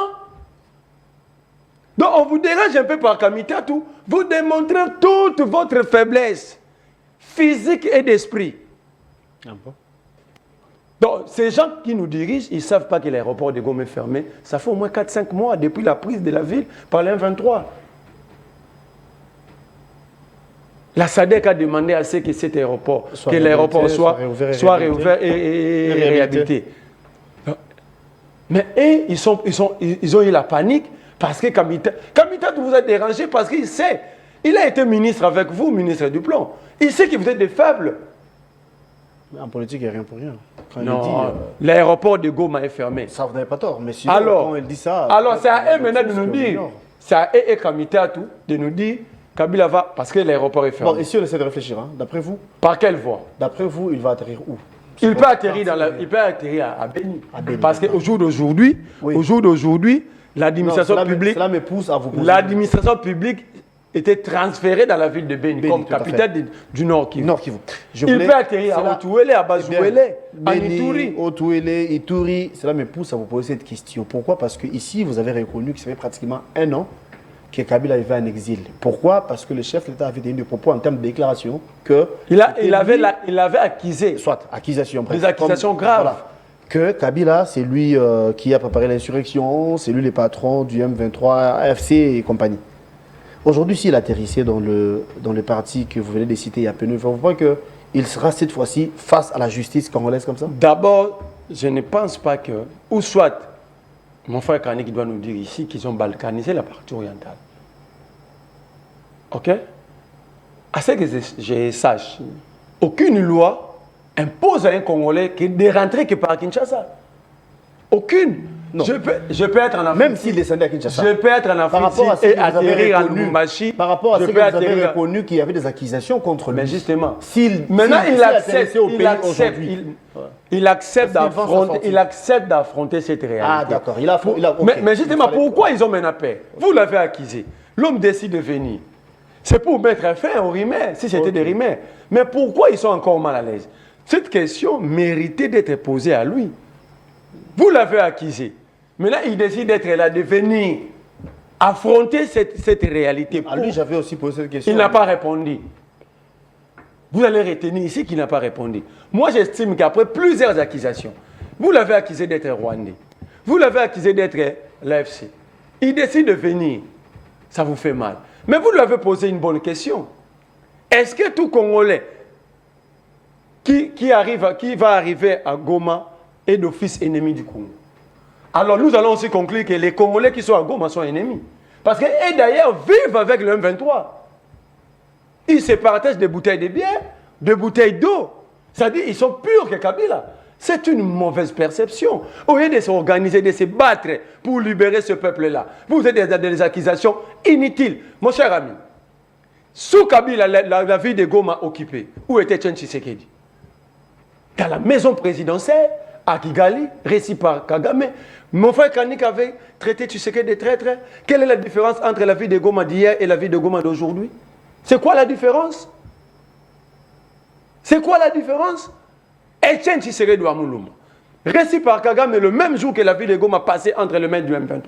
Donc on vous dérange un peu par Kamita, tout. Vous démontrez toute votre faiblesse physique et d'esprit. Ah bon? Donc ces gens qui nous dirigent, ils ne savent pas que l'aéroport de Goma est fermé. Ça fait au moins 4-5 mois depuis la prise de la ville par l'M23. La SADC a demandé à ce que cet aéroport, que l'aéroport soit réouvert et réhabilité. Mais eux, ils ont eu la panique parce que Kamita vous a dérangé parce qu'il sait. Il a été ministre avec vous, ministre du Plan. Il sait que vous êtes des faibles. Mais en politique, il n'y a rien pour rien. Quand Non, l'aéroport de Goma est fermé. Ça, vous n'avez pas tort. Mais sinon, alors, quand elle dit ça... Alors, c'est à eux maintenant de nous dire. C'est à eux et Kamita tout de nous dire Kabila va, parce que l'aéroport est fermé. Bon, ici, on essaie de réfléchir. Hein. D'après vous? Par quelle voie? D'après vous, il va atterrir où? Il peut atterrir, à Béni. Parce qu'au jour d'aujourd'hui, l'administration publique... Cela me pousse à vous poser... L'administration publique était transférée dans la ville de Béni, comme capitale du Nord Kivu. Il peut atterrir à Otouélé, à Bazouélé, à Ituri. Otouélé, Ituri. Cela me pousse à vous poser cette question. Pourquoi? Parce que ici, vous avez reconnu que ça fait pratiquement un an que Kabila avait en exil. Pourquoi? Parce que le chef de l'État avait tenu des propos en termes de déclaration que... Il avait accusé. Soit, accusation. Des accusations graves. Voilà, que Kabila, c'est lui qui a préparé l'insurrection, c'est lui le patron du M23, AFC et compagnie. Aujourd'hui, s'il atterrissait dans le parti que vous venez de citer il y a peu de temps, vous croyez qu'il sera cette fois-ci face à la justice congolaise comme ça? D'abord, je ne pense pas que... Ou soit, mon frère Kanik doit nous dire ici qu'ils ont balkanisé la partie orientale. Ok? À ce que je sache, aucune loi impose à un Congolais de rentrer que par Kinshasa. Aucune. Non. Je peux être en Afrique. Même s'il descendait à Kinshasa. Je peux être en Afrique et atterrir en Lubumbashi. Par rapport à ce que vous avez reconnu qu'il y avait des accusations contre lui. Mais justement. Maintenant, il accepte. il accepte d'affronter cette réalité. Ah, d'accord. Mais justement, pourquoi ils ont mené paix? Vous l'avez accusé. L'homme décide de venir. C'est pour mettre fin aux rimaires, si c'était des rimaires. Mais pourquoi ils sont encore mal à l'aise? Cette question méritait d'être posée à lui. Vous l'avez accusé. Maintenant, il décide d'être là, de venir affronter cette réalité. À lui, j'avais aussi posé cette question. Il n'a pas répondu. Vous allez retenir ici qu'il n'a pas répondu. Moi, j'estime qu'après plusieurs accusations, vous l'avez accusé d'être rwandais. Vous l'avez accusé d'être l'AFC. Il décide de venir. Ça vous fait mal. Mais vous lui avez posé une bonne question. Est-ce que tout Congolais qui va arriver à Goma est d'office ennemi du Congo? Alors nous allons aussi conclure que les Congolais qui sont à Goma sont ennemis. Parce qu'ils d'ailleurs vivent avec le M23. Ils se partagent des bouteilles de bière, des bouteilles d'eau. C'est-à-dire qu'ils sont purs que Kabila. C'est une mauvaise perception. Au lieu de s'organiser, de se battre pour libérer ce peuple-là, vous êtes dans des accusations inutiles. Mon cher ami, sous Kabila, la ville de Goma occupée, où était Etienne Tshisekedi? Dans la maison présidentielle, à Kigali, récit par Kagame. Mon frère Kanik avait traité Tshisekedi de traître. Quelle est la différence entre la ville de Goma d'hier et la ville de Goma d'aujourd'hui? C'est quoi la différence? C'est quoi la différence? Etienne Tshisekedi de Amoulouma, récit par Kagame le même jour que la ville de Goma passait entre les mains du M23.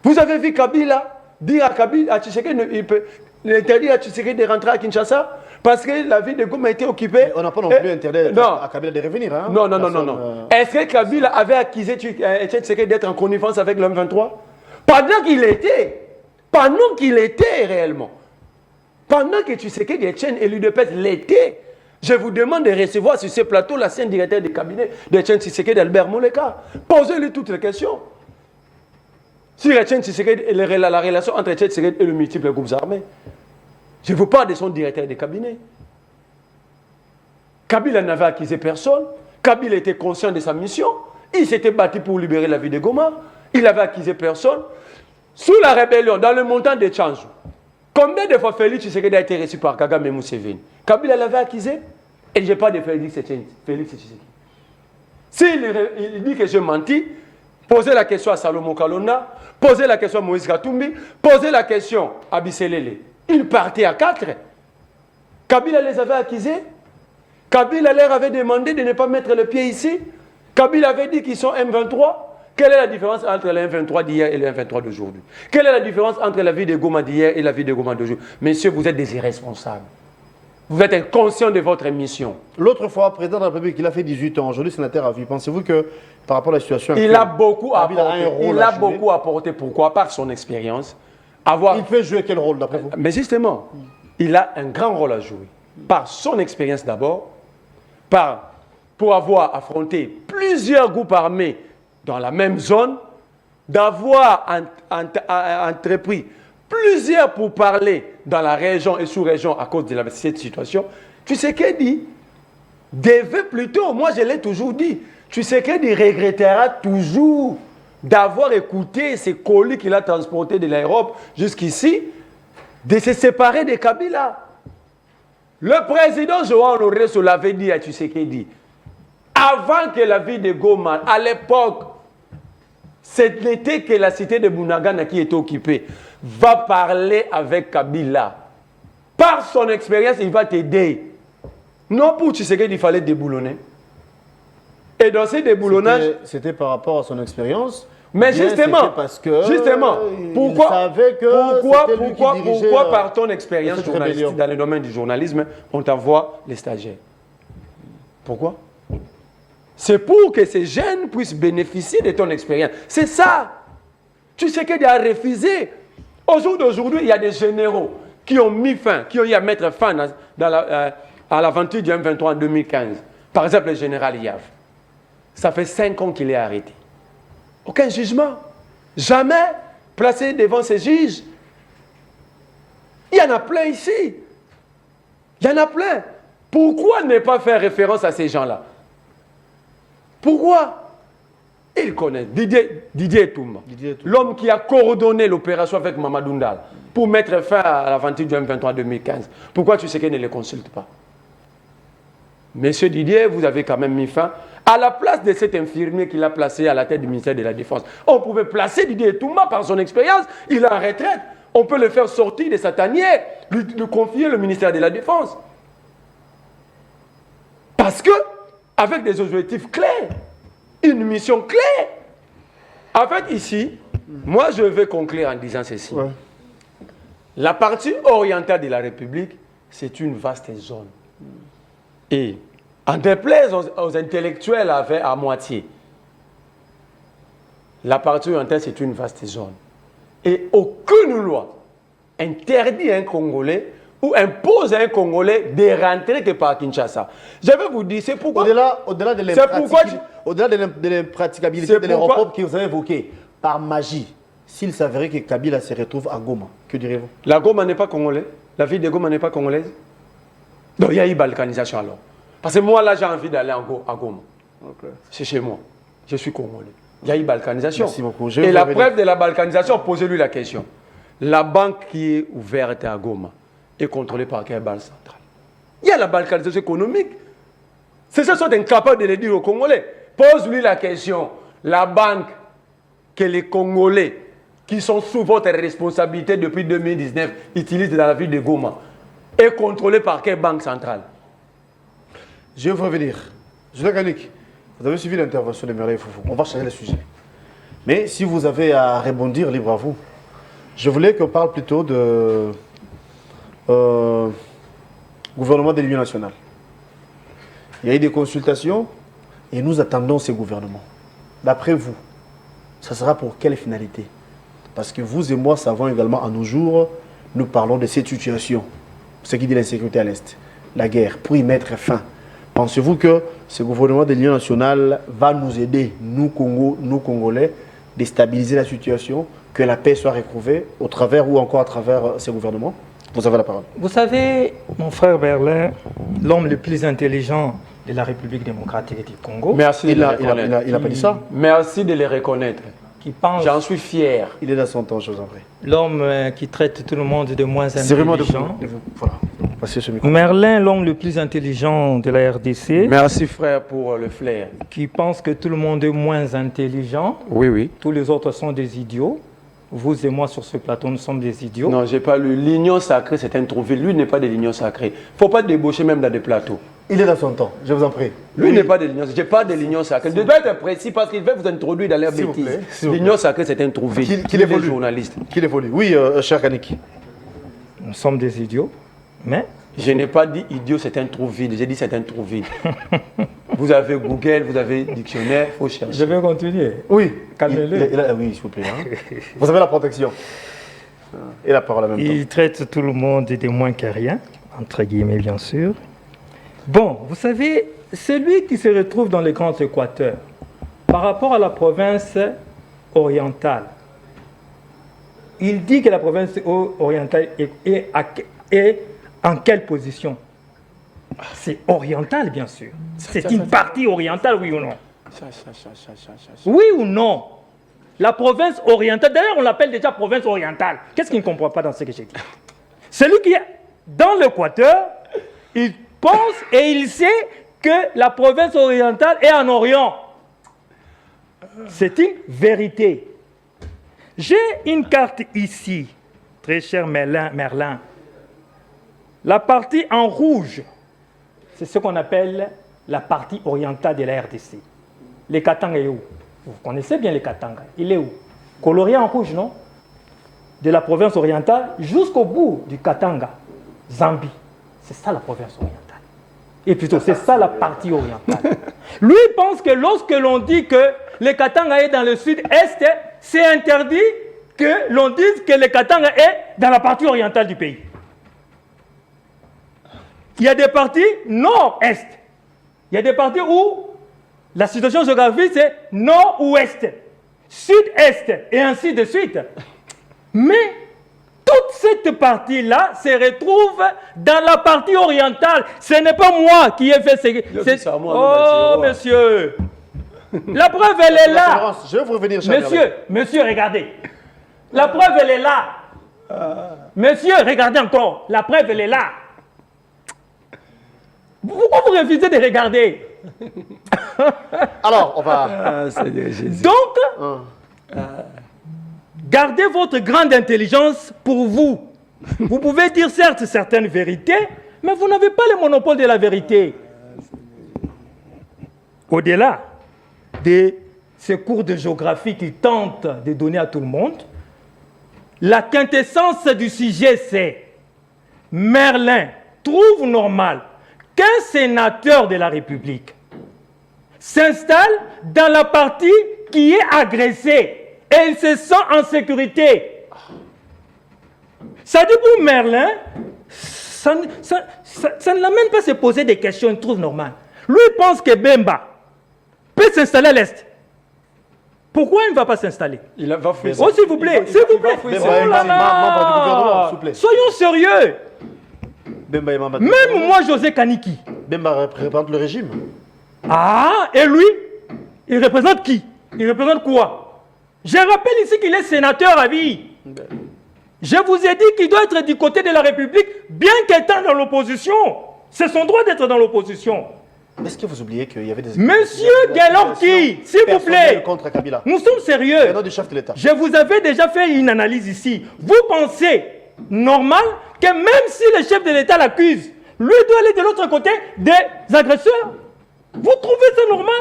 Vous avez vu Kabila dire à Tshisekedi, il interdit à Tshisekedi de rentrer à Kinshasa parce que la ville de Goma était occupée. On n'a pas non plus interdit à Kabila de revenir. Hein? Non. Est-ce que Kabila avait accusé Etienne Tshisekedi d'être en connivence avec le M23? Pendant qu'il était réellement. Pendant que Tshisekedi Etienne élu de PES l'était. Je vous demande de recevoir sur ce plateau l'ancien directeur de cabinet d'Etienne Tshisekedi, Albert Moleka. Posez-lui toutes les questions. Sur Etienne Tshisekedi et la relation entre Etienne Tshisekedi et les multiples groupes armés. Je vous parle de son directeur de cabinet. Kabila n'avait accusé personne. Kabila était conscient de sa mission. Il s'était battu pour libérer la ville de Goma. Il n'avait accusé personne. Sous la rébellion, dans le montant de Tchanjou, combien de fois Félix Tshisekedi a été reçu par Kagame et Museveni? Kabila l'avait accusé. Et je n'ai pas de Félix Tshisekedi. S'il dit que j'ai menti, posez la question à Salomon Kalonda, posez la question à Moïse Katumbi, posez la question à Bisselele. Ils partaient à 4. Kabila les avait accusés. Kabila leur avait demandé de ne pas mettre le pied ici. Kabila avait dit qu'ils sont M23. Quelle est la différence entre le M23 d'hier et le M23 d'aujourd'hui? Quelle est la différence entre la vie de Goma d'hier et la vie de Goma d'aujourd'hui? Messieurs, vous êtes des irresponsables. Vous êtes inconscients de votre mission. L'autre fois, président de la République, il a fait 18 ans. Aujourd'hui, sénateur à vie. Pensez-vous que par rapport à la situation actuelle, il a beaucoup apporté. Pourquoi? Par son expérience. Il peut jouer quel rôle d'après vous? Mais justement, il a un grand rôle à jouer. Par son expérience d'abord, pour avoir affronté plusieurs groupes armés dans la même zone, d'avoir entrepris plusieurs pourparlers dans la région et sous-région à cause de cette situation. Tshisekedi devait plutôt, moi je l'ai toujours dit, Tshisekedi regrettera toujours d'avoir écouté ces colis qu'il a transportés de l'Europe jusqu'ici, de se séparer de Kabila. Le président João Lourenço l'avait dit à Tshisekedi, avant que la ville de Goma, à l'époque, ce n'était que la cité de Bunagana qui était occupée, va parler avec Kabila. Par son expérience, il va t'aider. Non, pour Tshisekedi, il fallait déboulonner. Et dans ces déboulonnages... C'était par rapport à son expérience. Mais justement, pourquoi par ton expérience journalistique dans le domaine du journalisme, on t'envoie les stagiaires? Pourquoi? C'est pour que ces jeunes puissent bénéficier de ton expérience. C'est ça. Tshisekedi a refusé. Au jour d'aujourd'hui, il y a des généraux qui ont mis fin, qui ont eu à mettre fin à l'aventure du M23 en 2015. Par exemple, le général Yav. Ça fait 5 ans qu'il est arrêté. Aucun jugement. Jamais placé devant ces juges. Il y en a plein ici. Il y en a plein. Pourquoi ne pas faire référence à ces gens-là? Pourquoi? Il connaît Didier Touma, l'homme qui a coordonné l'opération avec Mamadou Ndala pour mettre fin à l'aventure du M23 2015. Pourquoi Tshisekedi ne les consulte pas? Monsieur Didier, vous avez quand même mis fin. À la place de cet infirmier qu'il a placé à la tête du ministère de la Défense, on pouvait placer Didier Touma par son expérience. Il est en retraite. On peut le faire sortir de sa tanière, lui confier le ministère de la Défense. Parce que, avec des objectifs clairs, une mission claire. En fait, ici, moi, je vais conclure en disant ceci. Ouais. La partie orientale de la République, c'est une vaste zone. Et, en déplaise aux intellectuels à moitié, la partie orientale, c'est une vaste zone. Et aucune loi interdit à un Congolais ou impose à un Congolais de rentrer que par Kinshasa. Je vais vous dire, c'est pourquoi... Au-delà de l'impraticabilité de l'aéroport que vous avez évoqué, par magie, s'il s'avérait que Kabila se retrouve à Goma, que direz-vous? La Goma n'est pas congolaise. La ville de Goma n'est pas congolaise. Donc il y a eu balkanisation alors. Parce que moi là j'ai envie d'aller à Goma. Okay. C'est chez moi. Je suis congolais. Il y a eu balkanisation. Merci beaucoup. Et la preuve de la balkanisation, posez-lui la question. La banque qui est ouverte à Goma est contrôlée par quelle banque centrale? Il y a la balkanisation économique. C'est ça, sont incapables de le dire aux Congolais. Pose-lui la question. La banque que les Congolais, qui sont sous votre responsabilité depuis 2019, utilisent dans la ville de Goma, est contrôlée par quelle banque centrale? Je vais vous revenir. Julien Kanik, vous avez suivi l'intervention de Merlin Foufou. On va changer le sujet. Mais si vous avez à rebondir, libre à vous. Je voulais qu'on parle plutôt de gouvernement de l'Union nationale. Il y a eu des consultations et nous attendons ces gouvernements. D'après vous, ça sera pour quelle finalité? Parce que vous et moi savons également à nos jours, nous parlons de cette situation, ce qui dit l'insécurité à l'Est, la guerre, pour y mettre fin. Pensez-vous que ce gouvernement de l'Union nationale va nous aider, nous Congolais, de stabiliser la situation, que la paix soit retrouvée au travers ou encore à travers ce gouvernement? Vous avez la parole. Vous savez, mon frère Berlin, l'homme le plus intelligent de la République démocratique du Congo. Merci de les reconnaître. Il n'a pas dit ça. Merci de les reconnaître. Qui pense. J'en suis fier. Il est dans son temps, je vous en prie. L'homme qui traite tout le monde de moins C'est vraiment intelligent. Voilà. Passez ce micro. Merlin, l'homme le plus intelligent de la RDC. Merci frère pour le flair. Qui pense que tout le monde est moins intelligent. Oui, oui. Tous les autres sont des idiots. Vous et moi sur ce plateau, nous sommes des idiots. Non, j'ai pas lu. L'union sacrée, c'est un trouvé. Lui n'est pas de l'union sacrée. Il ne faut pas débaucher même dans des plateaux. Il est dans son temps, je vous en prie. Lui n'est pas de l'union sacrée. Je pas de l'union sacrée. Il doit être précis parce qu'il va vous introduire dans l'air bêtise. L'union sacrée, c'est un trouvé. Qu'il évolue. Journaliste. Qu'il évolue. Oui, cher Kanik. Nous sommes des idiots, mais... Je n'ai pas dit idiot, c'est un trou vide. J'ai dit c'est un trou vide. Vous avez Google, vous avez dictionnaire, il faut chercher. Je vais continuer. Oui. Calmez-le. Oui, s'il vous plaît. Hein. Vous avez la protection. Et la parole en même temps. Il traite tout le monde de moins que rien, entre guillemets bien sûr. Bon, vous savez, celui qui se retrouve dans le Grand Équateur, par rapport à la province orientale, il dit que la province orientale est en quelle position? C'est oriental, bien sûr. C'est une partie orientale, oui ou non? Oui ou non? La province orientale, d'ailleurs on l'appelle déjà province orientale. Qu'est-ce qu'il ne comprend pas dans ce que j'ai dit? Celui qui est dans l'Équateur, il pense et il sait que la province orientale est en Orient. C'est une vérité. J'ai une carte ici, très cher Merlin. La partie en rouge, c'est ce qu'on appelle la partie orientale de la RDC. Le Katanga est où? Vous connaissez bien le Katanga. Il est où? Colorié en rouge, non? De la province orientale jusqu'au bout du Katanga, Zambie. C'est ça la province orientale. Et plutôt, c'est ça la partie orientale. Lui pense que lorsque l'on dit que le Katanga est dans le sud-est, c'est interdit que l'on dise que le Katanga est dans la partie orientale du pays. Il y a des parties nord-est. Il y a des parties où la situation géographique c'est nord-ouest, sud-est et ainsi de suite. Mais toute cette partie-là se retrouve dans la partie orientale. Ce n'est pas moi qui ai fait ce... Oh, monsieur. La preuve, elle est là. Je vais vous revenir, Monsieur, regardez. La preuve, elle est là. Monsieur, regardez encore. La preuve, elle est là. Pourquoi vous refusez de regarder? Alors, on va... Ah, Seigneur Jésus. Donc, gardez votre grande intelligence pour vous. Vous pouvez dire certes certaines vérités, mais vous n'avez pas le monopole de la vérité. Au-delà de ces cours de géographie qu'ils tentent de donner à tout le monde, la quintessence du sujet, c'est Merlin trouve normal qu'un sénateur de la République s'installe dans la partie qui est agressée et il se sent en sécurité. Ça dit pour Merlin, ça ne l'amène pas à se poser des questions, il trouve normal. Lui pense que Bemba peut s'installer à l'Est. Pourquoi il ne va pas s'installer? Il va fouiller. Oh, s'il vous plaît, s'il vous plaît. Bemba Oh est là membre du gouvernement, là. s'il vous plaît. Soyons sérieux. Bemba est membre du Même gouvernement. moi, José Kaniki. Bemba représente le régime. Ah, et lui, il représente qui? Il représente quoi? Je rappelle ici qu'il est sénateur à vie. Je vous ai dit qu'il doit être du côté de la République, bien qu'étant dans l'opposition. C'est son droit d'être dans l'opposition. Est-ce que vous oubliez qu'il y avait des... Monsieur Galorki, s'il vous plaît, contre Kabila. nous sommes Le sérieux. nom du chef de l'État. Je vous avais déjà fait une analyse ici. Vous pensez normal que même si le chef de l'État l'accuse, lui doit aller de l'autre côté des agresseurs? Vous trouvez ça normal?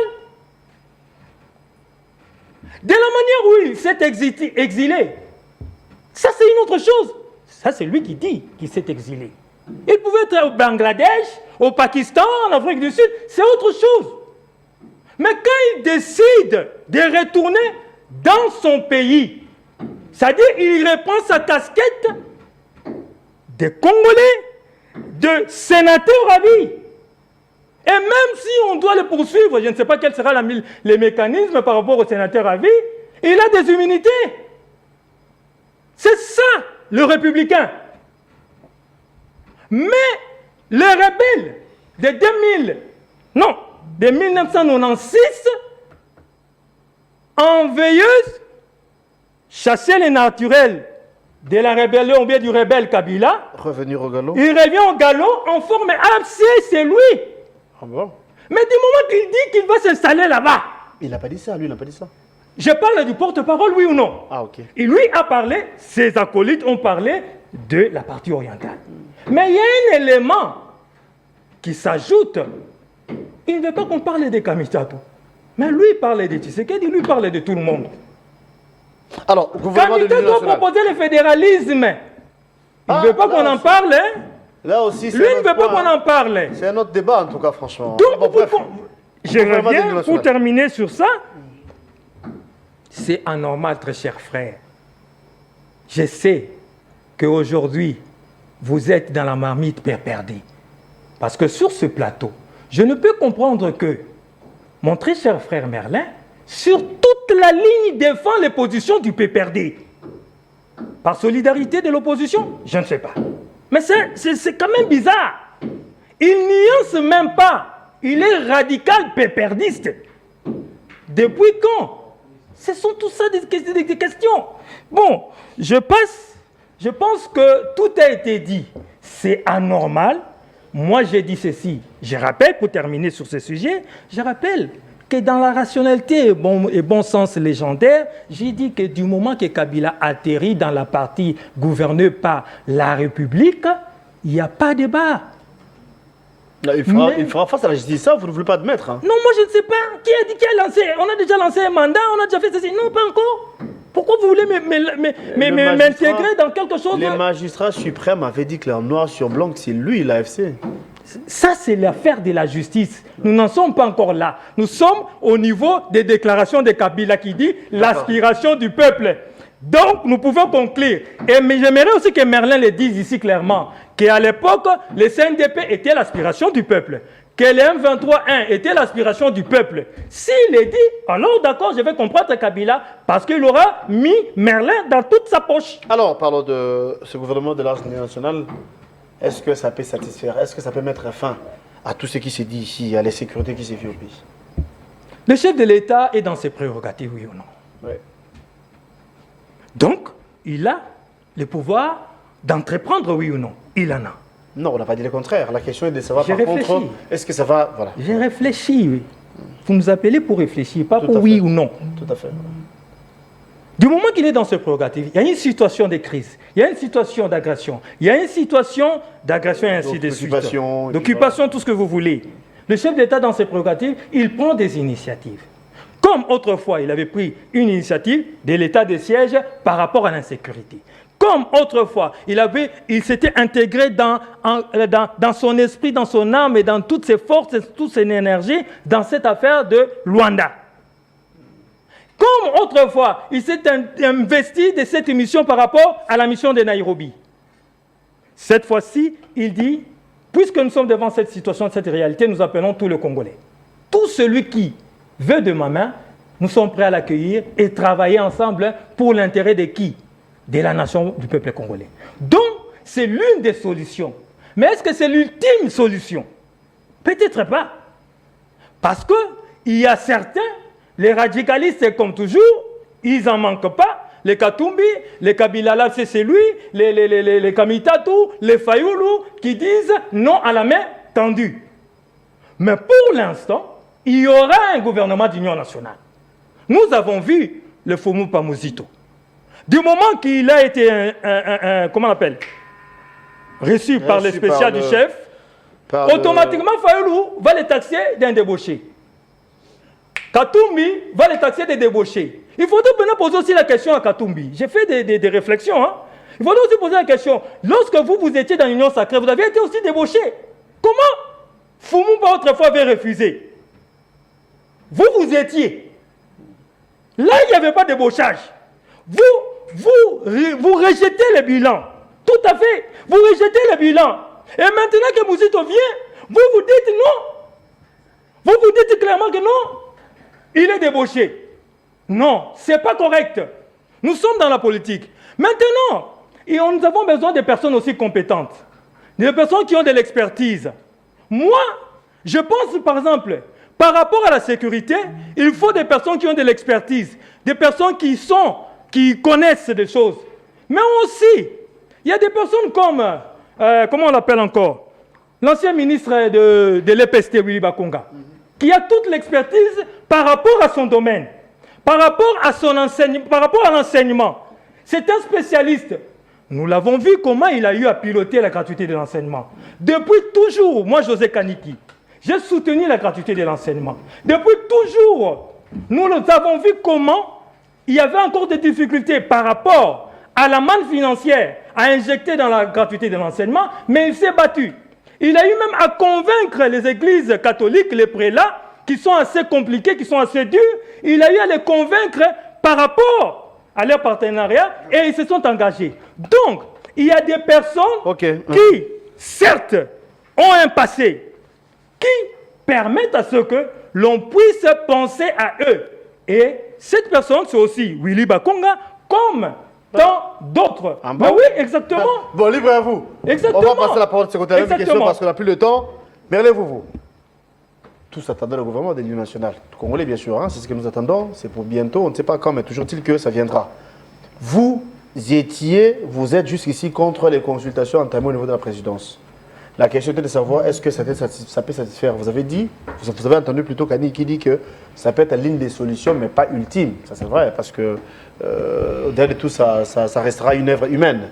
De la manière où il s'est exilé, ça c'est une autre chose. Ça c'est lui qui dit qu'il s'est exilé. Il pouvait être au Bangladesh, au Pakistan, en Afrique du Sud, c'est autre chose. Mais quand il décide de retourner dans son pays, c'est-à-dire il reprend sa casquette de Congolais, de sénateur à vie. Et même si on doit le poursuivre, je ne sais pas quel sera le mécanisme par rapport au sénateur à vie, il a des immunités. C'est ça, le républicain. Mais les rebelles de 1996, en veilleuse, chassaient les naturels de la rébellion ou bien du rebelle Kabila. Revenir au galop. Il revient au galop en forme ABC, c'est lui. Ah bon? Mais du moment qu'il dit qu'il va s'installer là-bas, Il n'a pas dit ça, lui, il n'a pas dit ça. je parle du porte-parole, oui ou non? Ah, ok. Et lui a parlé, ses acolytes ont parlé de la partie orientale. Mais il y a un élément qui s'ajoute. Il ne veut pas qu'on parle de Kamitatou. Mais lui il parle de Tshisekedi, lui parle de tout le monde. Alors, gouvernement de Kamitatou l'Union a nationale. proposé le fédéralisme. Il ne veut pas qu'on en parle. Hein? Là aussi, c'est Lui un ne autre veut pas point, qu'on en parle. C'est un autre débat, en tout cas, franchement. Donc, Bon, bref. je Gouvernement de l'Union reviens nationale. pour terminer sur ça. C'est anormal, très cher frère. Je sais qu'aujourd'hui, vous êtes dans la marmite perdue. Parce que sur ce plateau, je ne peux comprendre que mon très cher frère Merlin, sur toute la ligne, défend les positions du PPRD. Par solidarité de l'opposition? Je ne sais pas. Mais c'est quand même bizarre. Il nuance même pas. Il est radical péperdiste. Depuis quand? Ce sont tout ça des questions. Bon, je pense que tout a été dit. C'est anormal. Moi, j'ai dit ceci. Je rappelle, pour terminer sur ce sujet, je rappelle que dans la rationalité et bon sens légendaire, j'ai dit que du moment que Kabila atterrit dans la partie gouvernée par la République, il n'y a pas de débat. Là, il fera face à la justice, ça, vous ne voulez pas admettre. Hein. Non, moi je ne sais pas. Qui a dit, qui a lancé? On a déjà lancé un mandat, on a déjà fait ceci. Non, pas encore. Pourquoi vous voulez m'intégrer dans quelque chose? Les magistrats suprêmes avaient dit clair noir sur blanc que c'est lui l'AFC. Ça, c'est l'affaire de la justice. Nous n'en sommes pas encore là. Nous sommes au niveau des déclarations de Kabila qui dit l'aspiration du peuple. Donc, nous pouvons conclure. Mais j'aimerais aussi que Merlin le dise ici clairement, qu'à l'époque, le CNDP était l'aspiration du peuple, que le M23-1 était l'aspiration du peuple. S'il est dit, alors d'accord, je vais comprendre Kabila, parce qu'il aura mis Merlin dans toute sa poche. Alors, parlons de ce gouvernement de l'Assemblée nationale. Est-ce que ça peut satisfaire? Est-ce que ça peut mettre fin à tout ce qui se dit ici, à la sécurité qui se vit au pays? Le chef de l'État est dans ses prérogatives, oui ou non? Oui. Donc, il a le pouvoir d'entreprendre, oui ou non? Il en a. Non, on n'a pas dit le contraire. La question est de savoir, J'ai par contre, réfléchi. est-ce que ça va... Voilà. J'ai réfléchi. Oui. Vous nous appelez pour réfléchir, pas Tout pour à oui fait. ou non. Tout à fait. Du moment qu'il est dans ce prérogative, il y a une situation de crise, il y a une situation d'agression, il y a une situation d'agression et ainsi de suite. D'occupation, tout ce que vous voulez. Le chef d'État, dans ses prérogatives, il prend des initiatives. Comme autrefois, il avait pris une initiative de l'état de siège par rapport à l'insécurité. Comme autrefois, il s'était intégré dans son esprit, dans son âme et dans toutes ses forces, toute son énergie dans cette affaire de Luanda. Comme autrefois, il s'est investi de cette mission par rapport à la mission de Nairobi. Cette fois-ci, il dit, puisque nous sommes devant cette situation, cette réalité, nous appelons tous les Congolais. Tout celui qui veut de ma main, nous sommes prêts à l'accueillir et travailler ensemble pour l'intérêt de qui? De la nation, du peuple congolais. Donc, c'est l'une des solutions. Mais est-ce que c'est l'ultime solution? Peut-être pas. Parce qu'il y a certains, les radicalistes, comme toujours, ils n'en manquent pas. Les Katumbi, les Kabilala, c'est lui, les Kamitatu, les Fayoulou, qui disent non à la main tendue. Mais pour l'instant, il y aura un gouvernement d'union nationale. Nous avons vu le Foumou Pamuzito. Du moment qu'il a été comment on appelle, reçu par les spécial du chef, automatiquement Fayoulou va les taxer d'un débauché. Katumbi va les taxer des débauchés. Il faudrait maintenant poser aussi la question à Katumbi. J'ai fait des réflexions. Hein. Il faudrait aussi poser la question. Lorsque vous étiez dans l'Union sacrée, vous avez été aussi débauché. Comment Foumoupa autrefois avait refusé? Vous étiez. Là, il n'y avait pas de débauchage. Vous rejetez le bilan. Tout à fait. Vous rejetez le bilan. Et maintenant que Mouzito vient, vous dites non. Vous dites clairement que non. Il est débauché. Non, ce n'est pas correct. Nous sommes dans la politique. Maintenant, nous avons besoin de personnes aussi compétentes. Des personnes qui ont de l'expertise. Moi, je pense par exemple, par rapport à la sécurité, il faut des personnes qui ont de l'expertise. Des personnes qui connaissent des choses. Mais aussi, il y a des personnes comme, comment on l'appelle encore, l'ancien ministre de l'EPST, Willy Bakonga, qui a toute l'expertise par rapport à son domaine, par rapport à son enseignement, par rapport à l'enseignement. C'est un spécialiste. Nous l'avons vu comment il a eu à piloter la gratuité de l'enseignement. Depuis toujours, moi José Kaniki, j'ai soutenu la gratuité de l'enseignement. Depuis toujours, nous avons vu comment il y avait encore des difficultés par rapport à la manne financière à injecter dans la gratuité de l'enseignement, mais il s'est battu. Il a eu même à convaincre les églises catholiques, les prélats, qui sont assez compliqués, qui sont assez durs. Il a eu à les convaincre par rapport à leur partenariat et ils se sont engagés. Donc, il y a des personnes qui, certes, ont un passé, qui permettent à ce que l'on puisse penser à eux. Et cette personne, c'est aussi Willy Bakonga, comme tant d'autres. Bon? Oui, exactement. Bon, libre à vous. Exactement. On va passer la parole de ce côté. Une question parce qu'on n'a plus le temps. Mais relèvez-vous. Tous attendons le gouvernement de l'Union nationale. Congolais, bien sûr, hein, c'est ce que nous attendons. C'est pour bientôt, on ne sait pas quand, mais toujours est-il que ça viendra. Vous êtes jusqu'ici contre les consultations entamées au niveau de la présidence. La question était de savoir, est-ce que ça peut satisfaire? Vous avez entendu plutôt Kani qui dit que ça peut être l'une des solutions, mais pas ultime. Ça, c'est vrai, parce que au-delà de tout, ça restera une œuvre humaine.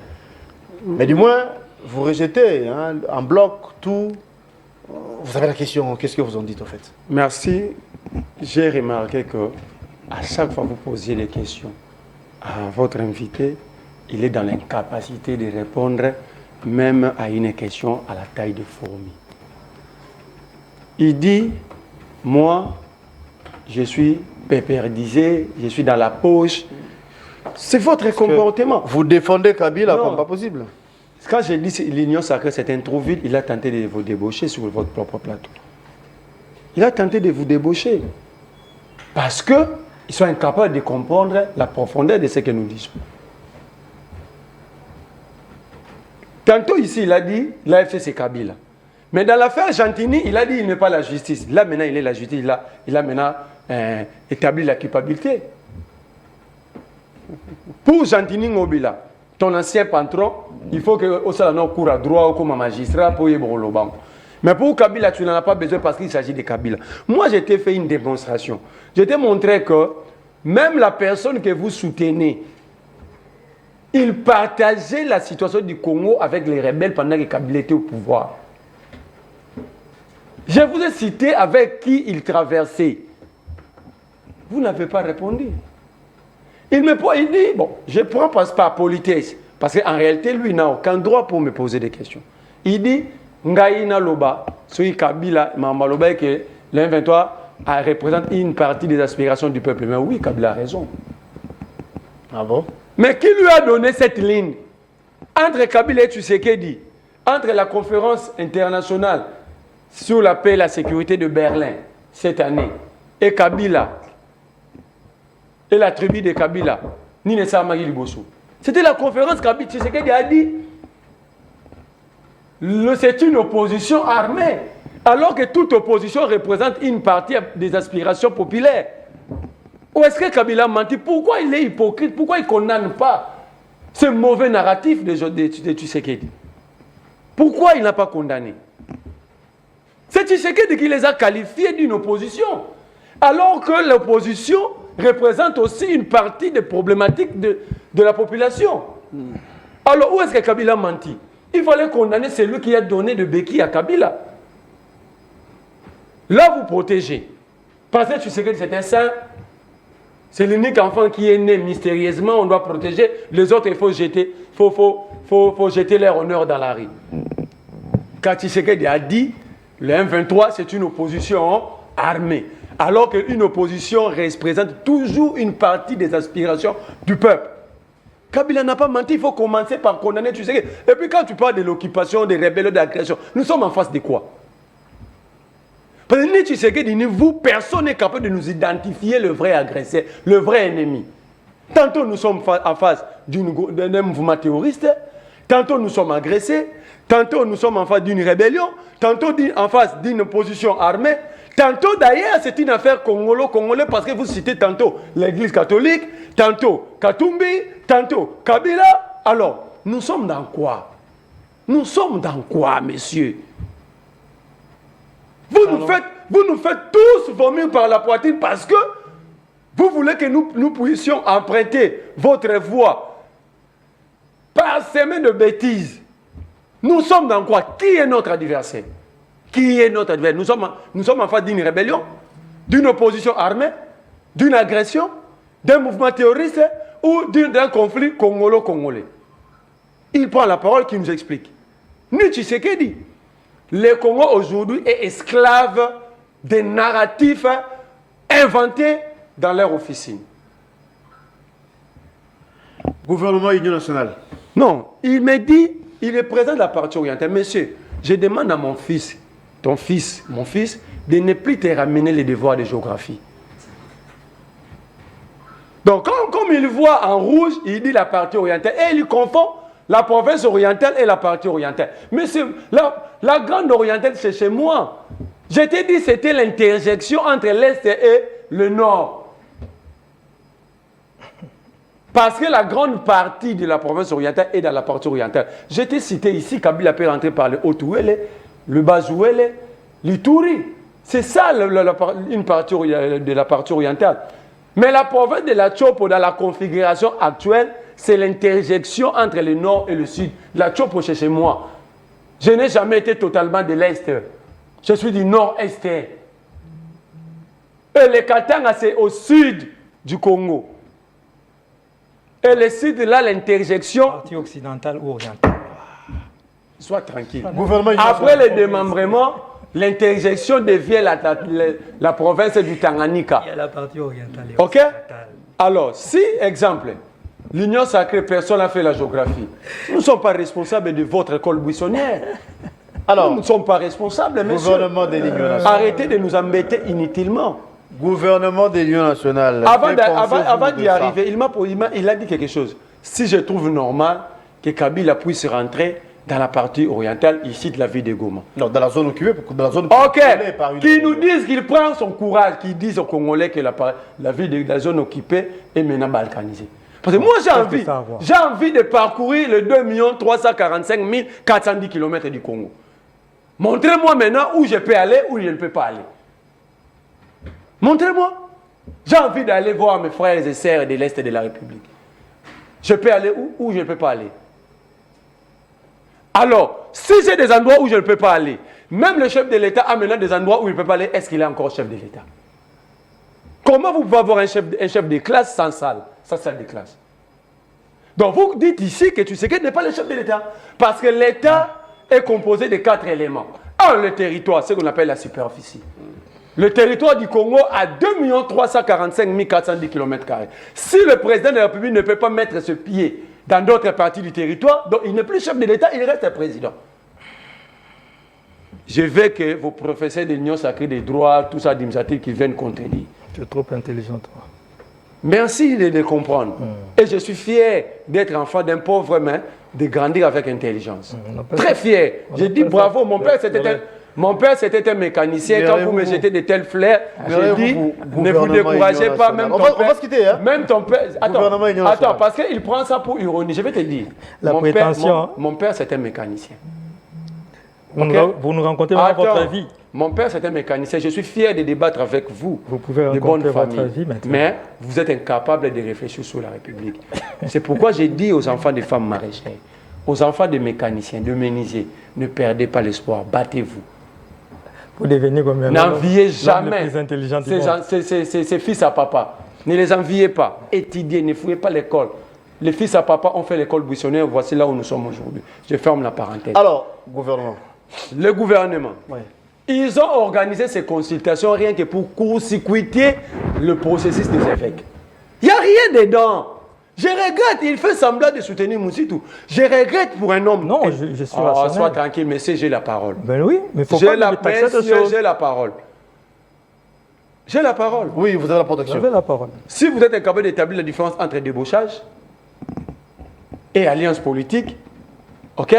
Mais du moins, vous rejetez en bloc tout. Vous avez la question, qu'est-ce que vous en dites, en fait? Merci. J'ai remarqué que à chaque fois que vous posiez des questions à votre invité, il est dans l'incapacité de répondre même à une question à la taille de fourmi. Il dit, moi, je suis péperdisé, je suis dans la poche. C'est votre comportement. Vous défendez Kabila comme pas possible. Quand j'ai dit l'Union sacrée, c'est un trou vide, il a tenté de vous débaucher sur votre propre plateau. Il a tenté de vous débaucher. Parce qu'ils sont incapables de comprendre la profondeur de ce que nous disons. Tantôt ici, il a dit, l'AFC c'est Kabila. Mais dans l'affaire Gentini, il a dit, il n'est pas la justice. Là, maintenant, il est la justice. Il a maintenant établi la culpabilité. Pour Gentini Ngobila, ton ancien patron, il faut que au salon court à droit ou comme un magistrat pour y le banc. Mais pour Kabila, tu n'en as pas besoin parce qu'il s'agit de Kabila. Moi, j'ai fait une démonstration. Je t'ai montré que même la personne que vous soutenez, il partageait la situation du Congo avec les rebelles pendant que Kabila était au pouvoir. Je vous ai cité avec qui il traversait. Vous n'avez pas répondu. Il dit, bon, je prends par politesse, parce qu'en réalité, lui, il n'a aucun droit pour me poser des questions. Il dit, Ngaïna Loba, celui Kabila, Mamba Loba, que l'M23 représente une partie des aspirations du peuple. Mais oui, Kabila a raison. Ah bon? Mais qui lui a donné cette ligne? Entre Kabila et Tshisekedi, entre la conférence internationale sur la paix et la sécurité de Berlin, cette année, et Kabila, et la tribu de Kabila, Ninessa Magui Liboso. C'était la conférence Kabila Tshisekedi a dit, c'est une opposition armée, alors que toute opposition représente une partie des aspirations populaires. Ou est-ce que Kabila menti? Pourquoi il est hypocrite? Pourquoi il ne condamne pas ce mauvais narratif de Tshisekedi? Pourquoi il n'a pas condamné? C'est Tshisekedi qui les a qualifiés d'une opposition, alors que l'opposition représente aussi une partie des problématiques de la population. Alors où est-ce que Kabila menti? Il fallait condamner celui qui a donné de béquilles à Kabila. Là, vous protégez. Parce que Tshisekedi, c'est un saint. C'est l'unique enfant qui est né mystérieusement. On doit protéger. Les autres, il faut jeter, faut jeter leur honneur dans la rue. Quand Tshisekedi a dit, le M23, c'est une opposition armée. Alors qu'une opposition représente toujours une partie des aspirations du peuple. Kabila n'a pas menti, il faut commencer par condamner Tshisekedi. Et puis quand tu parles de l'occupation, des rébellions, de l'agression, nous sommes en face de quoi? Parce que ni Tshisekedi, ni vous, personne n'est capable de nous identifier le vrai agresseur, le vrai ennemi. Tantôt nous sommes en face d'un mouvement terroriste, tantôt nous sommes agressés, tantôt nous sommes en face d'une rébellion, tantôt en face d'une opposition armée. Tantôt d'ailleurs, c'est une affaire congolais parce que vous citez tantôt l'église catholique, tantôt Katumbi, tantôt Kabila. Alors, nous sommes dans quoi? Nous sommes dans quoi, messieurs? Vous nous faites tous vomir par la poitrine parce que vous voulez que nous puissions emprunter votre voie parsemée de bêtises. Nous sommes dans quoi? Qui est notre adversaire? Qui est notre adversaire? Nous sommes en face d'une rébellion, d'une opposition armée, d'une agression, d'un mouvement terroriste ou d'un conflit congolo-congolais. Il prend la parole qui nous explique. Ni Tshisekedi. Le Congo aujourd'hui est esclave des narratifs inventés dans leur officine. Gouvernement Union nationale. Non, il me dit, il est président de la partie orientale. Monsieur, je demande à mon fils, mon fils, de ne plus te ramener les devoirs de géographie. Donc, comme il voit en rouge, il dit la partie orientale. Et il confond la province orientale et la partie orientale. Mais la grande orientale, c'est chez moi. Je t'ai dit, c'était l'interjection entre l'Est et le Nord. Parce que la grande partie de la province orientale est dans la partie orientale. Je t'ai cité ici, Kabila peut rentrer par le Haut-Ouélé, le Bas-Ouélé, l'Ituri. C'est ça une partie de la partie orientale. Mais la province de la Tchopo, dans la configuration actuelle, c'est l'interjection entre le nord et le sud. La Tchopo, c'est chez moi. Je n'ai jamais été totalement de l'Est. Je suis du nord-est. Et le Katanga, c'est au sud du Congo. Et le sud, là, l'interjection... Partie occidentale ou orientale. Sois tranquille. Après le démembrement, l'interjection devient la province du Tanganyika. Il y a la partie orientale et ok? occidentale. Alors, si, exemple, l'Union sacrée, personne n'a fait la géographie, nous ne sommes pas responsables de votre école buissonnière. Alors, nous ne sommes pas responsables, monsieur. Gouvernement de l'Union nationale. Arrêtez de nous embêter inutilement. Gouvernement de l'Union nationale. Avant d'y arriver, il a dit quelque chose. Si je trouve normal que Kabila puisse rentrer dans la partie orientale, ici de la ville de Goma. Non, dans la zone occupée, dans la zone occupée. Ok, qui nous disent qu'il prend son courage, qui disent aux Congolais que la zone occupée est maintenant balkanisée. Parce que moi, Qu'est-ce que ça a à voir? j'ai envie de parcourir le 2 345 410 km du Congo. Montrez-moi maintenant où je peux aller, où je ne peux pas aller. Montrez-moi. J'ai envie d'aller voir mes frères et sœurs de l'Est de la République. Je peux aller où je ne peux pas aller. Alors, si j'ai des endroits où je ne peux pas aller, même le chef de l'État a maintenant des endroits où il ne peut pas aller, est-ce qu'il est encore chef de l'État? Comment vous pouvez avoir un chef de classe sans salle de classe? Donc vous dites ici que Tshisekedi n'est pas le chef de l'État. Parce que l'État est composé de 4 éléments. Un, le territoire, ce qu'on appelle la superficie. Le territoire du Congo a 2 345 410 km². Si le président de la République ne peut pas mettre ce pied dans d'autres parties du territoire, donc il n'est plus chef de l'État, il reste président. Je veux que vos professeurs de l'Union sacrée des droits, tout ça administratif, qui viennent contredire. Tu es trop intelligent, toi. Merci de comprendre. Et je suis fier d'être enfant d'un pauvre main, de grandir avec intelligence. Très fier. Je dis bravo. Mon père, c'était un mécanicien. Quand vous me jetez de telles fleurs, je dis, ne vous découragez pas. Même on va se quitter. Hein? Même ton père. Attends, parce qu'il prend ça pour ironie. Je vais te dire. La prétention. Mon père, c'était un mécanicien. Vous nous rencontrez dans votre vie. Mon père, c'est un mécanicien. Je suis fier de débattre avec vous. Vous pouvez rencontrer votre vie maintenant. Mais vous êtes incapable de réfléchir sur la République. C'est pourquoi j'ai dit aux enfants des femmes maraîchères, aux enfants de mécaniciens, de menuisiers, ne perdez pas l'espoir, battez-vous. Vous devenez comme un n'enviez jamais ces fils à papa. Ne les enviez pas. Étudiez, ne fouillez pas l'école. Les fils à papa ont fait l'école buissonnière. Voici là où nous sommes aujourd'hui. Je ferme la parenthèse. Alors, gouvernement. Le gouvernement. Oui. Ils ont organisé ces consultations rien que pour court-circuiter le processus des évêques. Il n'y a rien dedans. Je regrette, il fait semblant de soutenir Moussitou. Je regrette pour un homme. Non, je suis rationnel. Sois tranquille, monsieur, j'ai la parole. Ben oui, mais il faut pas j'ai la parole. J'ai la parole. Oui, vous avez la protection. Vous avez la parole. Si vous êtes incapable d'établir la différence entre débauchage et alliance politique, ok,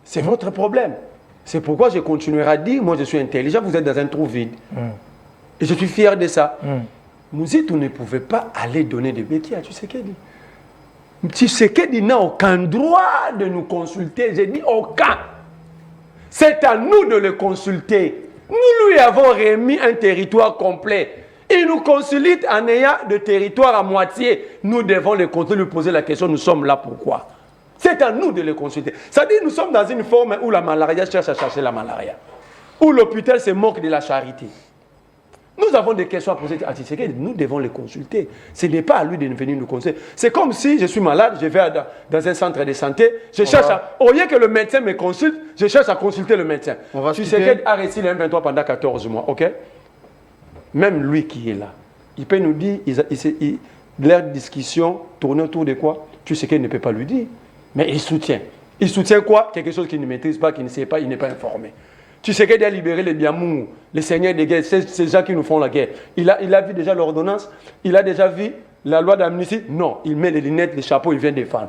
c'est votre problème. C'est pourquoi je continuerai à dire, moi je suis intelligent, vous êtes dans un trou vide. Et je suis fier de ça. Moussitou ne pouvait pas aller donner des bêtises à Tshisekedi. Tshisekedi n'a aucun droit de nous consulter. J'ai dit aucun. C'est à nous de le consulter. Nous lui avons remis un territoire complet. Il nous consulte en ayant de territoire à moitié. Nous devons le consulter, lui poser la question, nous sommes là pourquoi? C'est à nous de le consulter. C'est-à-dire nous sommes dans une forme où la malaria cherche à chercher la malaria. Où l'hôpital se moque de la charité. Nous avons des questions à poser à Tshisekedi, nous devons les consulter. Ce n'est pas à lui de venir nous consulter. C'est comme si je suis malade, je vais dans un centre de santé, je cherche au lieu que le médecin me consulte, je cherche à consulter le médecin. Tshisekedi a réussi le M23 pendant 14 mois, ok? Même lui qui est là, il peut nous dire, leur discussion tourne autour de quoi? Tshisekedi ne peut pas lui dire, mais il soutient. Il soutient quoi? Quelque chose qu'il ne maîtrise pas, qu'il ne sait pas, il n'est pas informé. Tshisekedi a libéré les Biamou, les seigneurs de guerre, ces gens qui nous font la guerre. Il a vu déjà l'ordonnance, il a déjà vu la loi d'amnistie. Non, il met les lunettes, les chapeaux, il vient défendre.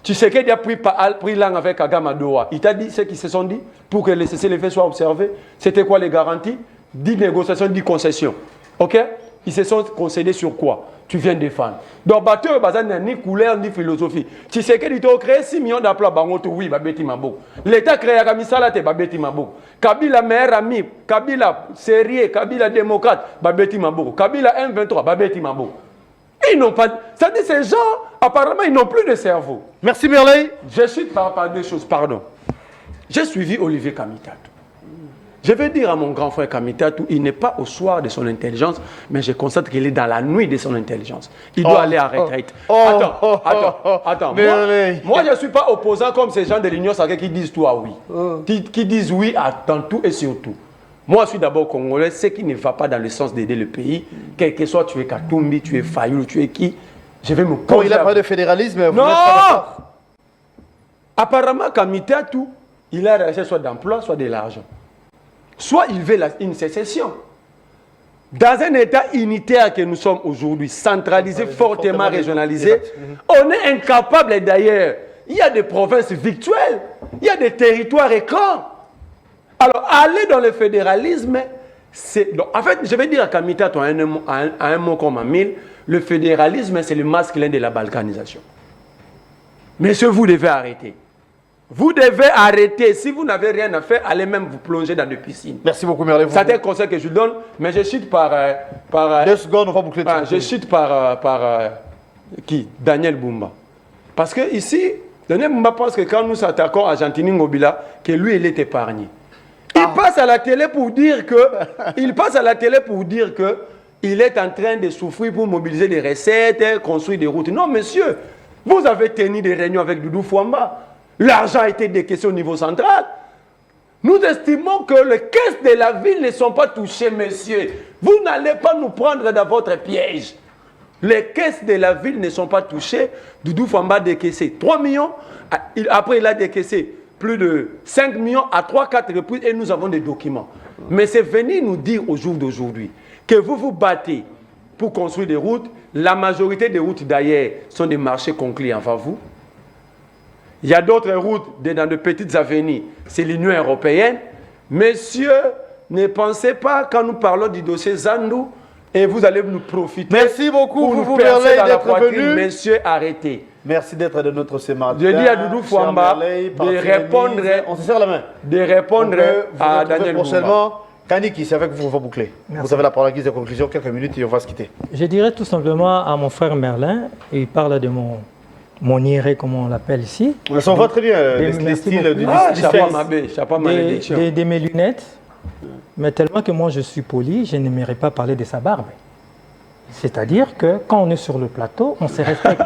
Tshisekedi a pris langue avec Kagame à Doha. Il t'a dit ce qu'ils se sont dit pour que les cessez-le-feu soient observés. C'était quoi les garanties? 10 négociations, 10 concessions. Ok? Ils se sont concédés sur quoi? Tu viens défendre. Donc, batteur, ni couleur, ni philosophie. Tshisekedi a créé 6 millions d'emplois. Oui, Babeti Mabo. L'État créé à Salate, Babeti Mabo. Kabila, meilleur ami. Kabila, sérieux. Kabila, démocrate, Babeti Mabo. Kabila, M23, Babeti Mabo. Ils n'ont pas. Ça dit, ces gens, apparemment, ils n'ont plus de cerveau. Merci, Merley. Je suis par deux choses, pardon. J'ai suivi Olivier Kamitatou. Je vais dire à mon grand frère Kamitatou, il n'est pas au soir de son intelligence, mais je constate qu'il est dans la nuit de son intelligence. Il doit aller à retraite. Attends. Moi, je ne suis pas opposant comme ces gens de l'Union sacrée qui disent tout à oui. Qui disent oui dans tout et surtout. Moi, je suis d'abord congolais. Ce qui ne va pas dans le sens d'aider le pays, quel que soit, tu es Katumbi, tu es Fayoulou, tu es qui, je vais me poser. Quand il a parlé de fédéralisme, non. Apparemment, Kamitatou, il a recherché soit d'emploi, soit de l'argent. Soit il veut une sécession. Dans un État unitaire que nous sommes aujourd'hui, centralisé, fortement régionalisé, on est incapable d'ailleurs. Il y a des provinces virtuelles, il y a des territoires écrans. Alors, aller dans le fédéralisme, c'est... En fait, je vais dire à Kamitatou, à un mot comme à 1000, le fédéralisme, c'est le masculin de la balkanisation. Messieurs, vous devez arrêter. Vous devez arrêter. Si vous n'avez rien à faire, allez même vous plonger dans des piscines. Merci beaucoup, Merlin. C'est un conseil que je donne, mais je chute par... 2 secondes, on va boucler. je chute par qui? Daniel Bumba. Parce que ici, Daniel Bumba pense que quand nous attaquons Argentine Ngobila, que lui, il est épargné. Il passe à la télé pour dire que... il est en train de souffrir pour mobiliser des recettes, construire des routes. Non, monsieur, vous avez tenu des réunions avec Doudou Fouamba. L'argent a été décaissé au niveau central. Nous estimons que les caisses de la ville ne sont pas touchées, monsieur. Vous n'allez pas nous prendre dans votre piège. Les caisses de la ville ne sont pas touchées. Doudou Fouamba a décaissé 3 millions. Après, il a décaissé plus de 5 millions à 3-4 reprises et nous avons des documents. Mais c'est venir nous dire au jour d'aujourd'hui que vous vous battez pour construire des routes. La majorité des routes d'ailleurs sont des marchés conclus avant vous. Il y a d'autres routes dans de petites avenirs. C'est l'Union européenne. Messieurs, ne pensez pas quand nous parlons du dossier Zandou et vous allez nous profiter. Merci beaucoup, pour vous nous percer dans la d'être poitrine. venu. Messieurs, arrêtez. Merci d'être de notre sématin. Je dis à Doudou Fouamba de répondre, on se serre la main. De répondre à Daniel prochainement. Kaniki, c'est avec vous qu'on va boucler. Merci. Vous avez la parole en guise de conclusion, quelques minutes et on va se quitter. Je dirais tout simplement à mon frère Merlin, il parle de mon iré, comme on l'appelle ici. On voit très bien les styles du de mes lunettes, mais tellement que moi je suis poli, je n'aimerais pas parler de sa barbe. C'est-à-dire que quand on est sur le plateau, on se respecte.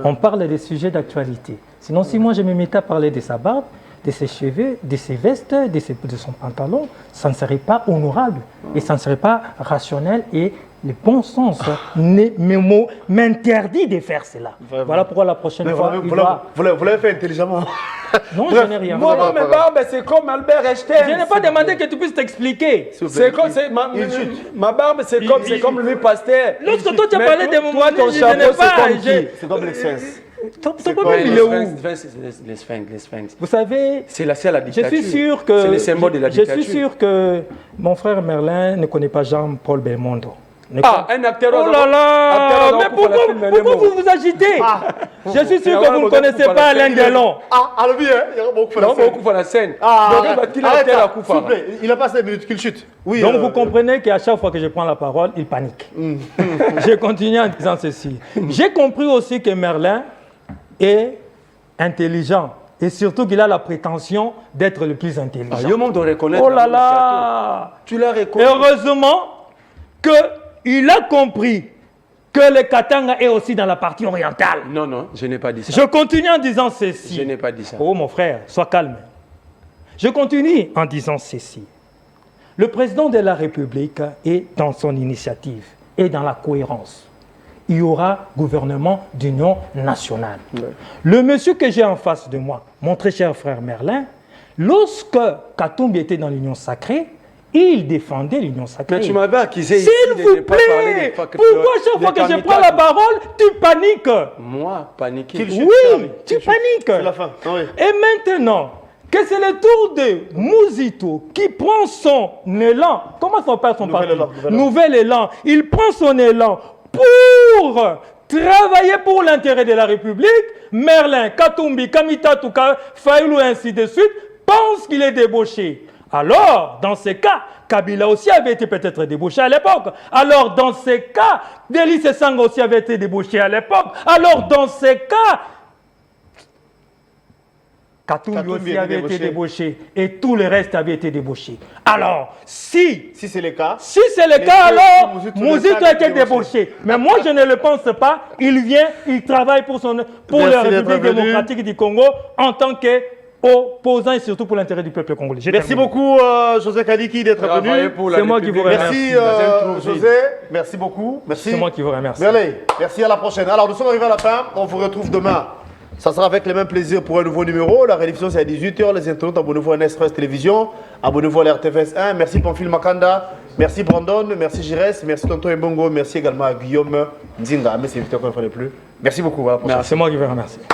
On parle des sujets d'actualité. Sinon, si moi je me mettais à parler de sa barbe, de ses cheveux, de ses vestes, de son pantalon, ça ne serait pas honorable et ça ne serait pas rationnel et le bon sens m'interdit de faire cela. Vraiment. Voilà pourquoi la prochaine fois, vous l'avez fait intelligemment. Non, je n'ai rien. Moi, mes barbes, c'est comme Albert Einstein. Je n'ai pas demandé que tu puisses t'expliquer. C'est comme ma barbe, c'est comme Louis Pasteur. Lorsque toi tu as parlé de moi, ton chapeau, c'est comme les sphinx. Ton problème, il est où? Les sphinx. Vous savez, c'est la dictature. Je suis sûr que c'est le symbole de la dictature. Je suis sûr que mon frère Merlin ne connaît pas Jean-Paul Belmondo. Un acteur. Oh là là! Mais pourquoi vous vous agitez? Je suis sûr que vous ne connaissez pas Alain Delon. Alors bien, il y a beaucoup pour la scène. Il a pas 5 minutes qu'il chute. Oui, donc vous comprenez qu'à chaque fois que je prends la parole, il panique. Je continue en disant ceci. J'ai compris aussi que Merlin est intelligent et surtout qu'il a la prétention d'être le plus intelligent. Oh là là! Tu l'as reconnu. Heureusement qu'il a compris que le Katanga est aussi dans la partie orientale. Non, je n'ai pas dit ça. Je continue en disant ceci. Je n'ai pas dit ça. Oh mon frère, sois calme. Je continue en disant ceci. Le président de la République est dans son initiative et dans la cohérence. Il y aura gouvernement d'union nationale. Ouais. Le monsieur que j'ai en face de moi, mon très cher frère Merlin, lorsque Katumbi était dans l'union sacrée, il défendait l'union sacrée. Mais tu m'avais accusé ici de ne pas parler des pourquoi chaque fois que je prends la parole, tu paniques? Moi, paniquer? Oui, tu paniques. C'est la fin. Oui. Et maintenant, que c'est le tour de Mouzito qui prend son élan. Comment s'appelle son parti? Nouvel élan. Il prend son élan pour travailler pour l'intérêt de la République. Merlin, Katumbi, Kamitatu, Fayoulou, ainsi de suite, pense qu'il est débauché. Alors, dans ces cas, Kabila aussi avait été peut-être débauché à l'époque. Alors, dans ces cas, Délice Sanga aussi avait été débauché à l'époque. Alors, dans ces cas, Katumbi aussi avait été débauché et tout le reste avait été débauché. Alors, si c'est le cas, alors Mouzito a été débauché. Mais moi, je ne le pense pas. Il vient, il travaille pour la République démocratique du Congo en tant qu'opposant et surtout pour l'intérêt du peuple congolais. Merci beaucoup, José Kaniki, d'être venu. C'est moi qui vous remercie. Merci, José. Merci beaucoup. Merci. C'est moi qui vous remercie. Merci, à la prochaine. Alors, nous sommes arrivés à la fin. On vous retrouve demain. Ça sera avec le même plaisir pour un nouveau numéro. La rédition, c'est à 18h. Les internautes, abonnez-vous à Nespress Télévision. Abonnez-vous à l'RTFS 1. Merci Pamphile Makanda. Merci Brandon. Merci Jires. Merci Tonton Mbongo. Merci également à Guillaume Nzinga. Mais c'est invité encore une fois de plus. Merci beaucoup. À la prochaine. C'est moi qui vous remercie.